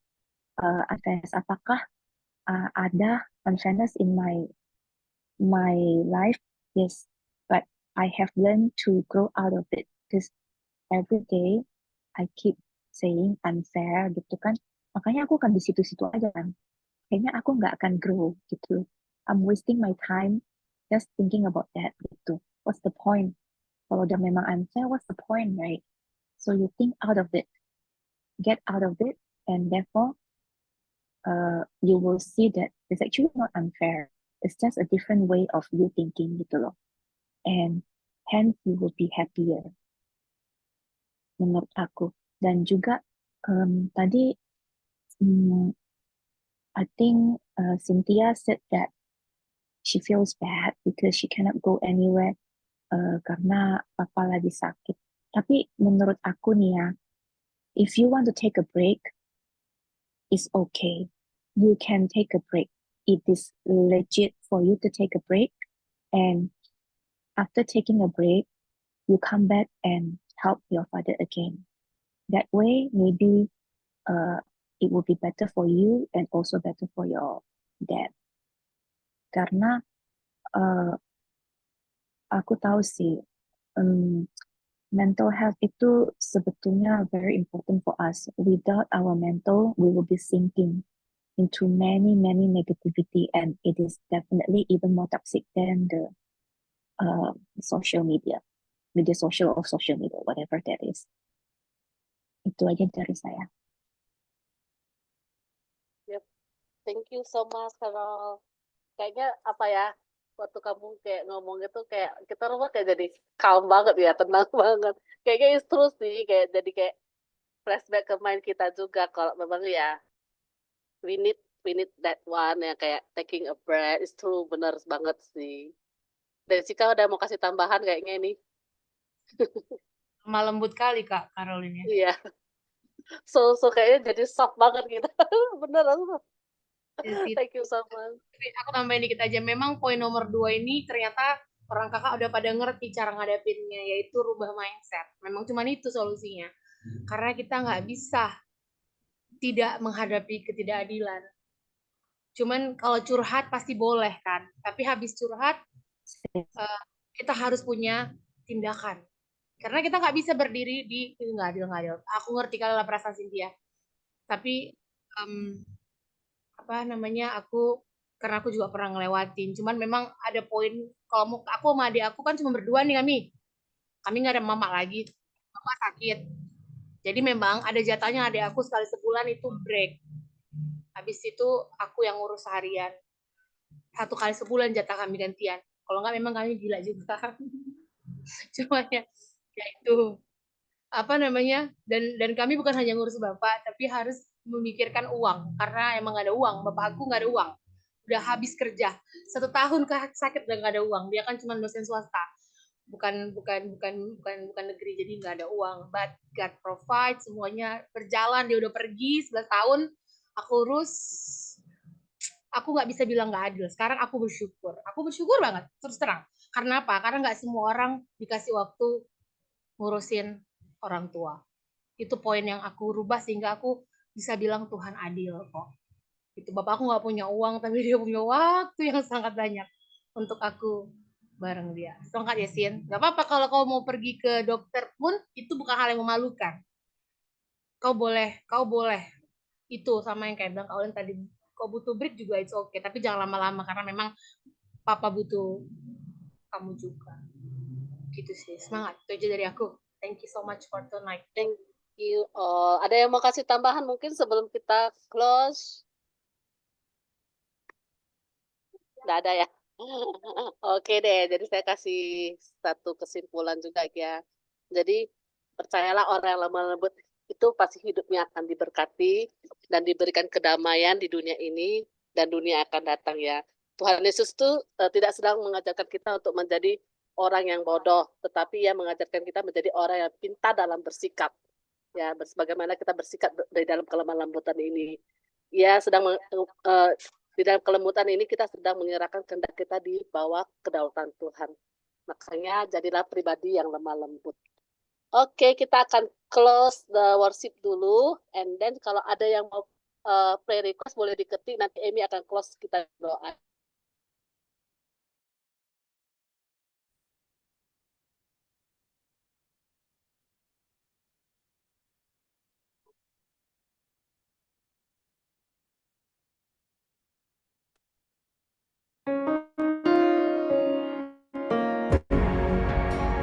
Speaker 7: unfairness. Apakah ada unfairness in my life? Yes, but I have learned to grow out of it because every day I keep saying unfair gitu kan. Makanya aku akan di situ-situ aja kan. Kayaknya aku nggak akan grow gitu. I'm wasting my time just thinking about that gitu. What's the point? Kalau udah memang unfair, what's the point, right? So you think out of it, get out of it, and therefore you will see that it's actually not unfair. It's just a different way of you thinking gitu loh. And hence you will be happier menurut aku. Dan juga tadi I think Cynthia said that she feels bad because she cannot go anywhere karena papa lagi sakit. Tapi menurut aku nih ya, if you want to take a break, it's okay. You can take a break. It is legit for you to take a break. And after taking a break, you come back and help your father again. That way, maybe it will be better for you and also better for your dad. Karena aku tahu sih, mental health itu sebetulnya very important for us. Without our mental, we will be sinking into many negativity, and it is definitely even more toxic than the social media or social media, whatever that is. Itu aja dari saya.
Speaker 2: Yep. Thank you so much, Carol. Kayaknya apa ya, waktu kamu kayak ngomong itu kayak kita rumah kayak jadi calm banget ya, tenang banget. Kayaknya it's true sih, kayak jadi kayak flashback ke mind kita juga kalau memang ya we need that one ya, kayak taking a breath. It's true, bener banget sih. Dan Sika udah mau kasih tambahan kayaknya ini.
Speaker 1: Lemah lembut kali Kak Caroline.
Speaker 2: Iya. So kayaknya jadi soft banget gitu. Bener aku. Thank you so much.
Speaker 1: Aku tambahin dikit aja. Memang poin nomor 2 ini ternyata orang kakak udah pada ngerti cara ngadepinnya, yaitu rubah mindset. Memang cuma itu solusinya. Karena kita nggak bisa tidak menghadapi ketidakadilan. Cuman kalau curhat pasti boleh kan. Tapi habis curhat kita harus punya tindakan. Karena kita nggak bisa berdiri di nggak adil. Aku ngerti kalau lah perasaan Cynthia. Tapi apa namanya karena aku juga pernah ngelewatin. Cuman memang ada poin kalau aku sama adik aku kan cuma berdua nih kami nggak ada mama lagi, mama sakit. Jadi memang ada jatahnya adik aku sekali sebulan itu break. Habis itu aku yang ngurus harian. 1 kali sebulan jatah kami gantian. Kalau nggak memang kami gila juga. Cuma ya itu apa namanya dan kami bukan hanya ngurus bapak tapi harus memikirkan uang karena emang gak ada uang. Bapak aku nggak ada uang, udah habis kerja 1 tahun sakit udah nggak ada uang. Dia kan cuma dosen swasta, bukan negeri, jadi nggak ada uang. But God provide, semuanya berjalan. Dia udah pergi 11 tahun aku urus. Aku nggak bisa bilang nggak adil. Sekarang aku bersyukur banget terus terang. Karena apa? Karena nggak semua orang dikasih waktu ngurusin orang tua. Itu poin yang aku rubah sehingga aku bisa bilang Tuhan adil kok. Itu bapak aku nggak punya uang tapi dia punya waktu yang sangat banyak untuk aku bareng dia. Songkat ya Sin. Gak apa-apa kalau kau mau pergi ke dokter pun itu bukan hal yang memalukan. Kau boleh itu sama yang kayak bilang kau tadi. Kau butuh break juga it's okay, tapi jangan lama-lama karena memang papa butuh kamu juga. Gitu sih. Semangat. Itu aja dari aku. Thank you so much for tonight.
Speaker 2: Thank you all. Ada yang mau kasih tambahan mungkin sebelum kita close? Nggak ada ya? Oke deh, jadi saya kasih satu kesimpulan juga ya. Jadi percayalah orang yang lemah lembut itu pasti hidupnya akan diberkati dan diberikan kedamaian di dunia ini dan dunia akan datang ya. Tuhan Yesus tuh tidak sedang mengajarkan kita untuk menjadi orang yang bodoh, tetapi Ia mengajarkan kita menjadi orang yang pintar dalam bersikap. Ya, bagaimana kita bersikap dari dalam kelemah lembutan ini. Ia sedang di dalam kelembutan ini kita sedang menyerahkan kehendak kita di bawah kedaulatan Tuhan. Makanya jadilah pribadi yang lemah lembut. Oke, kita akan close the worship dulu, and then kalau ada yang mau pray request boleh diketik, nanti Amy akan close kita doa.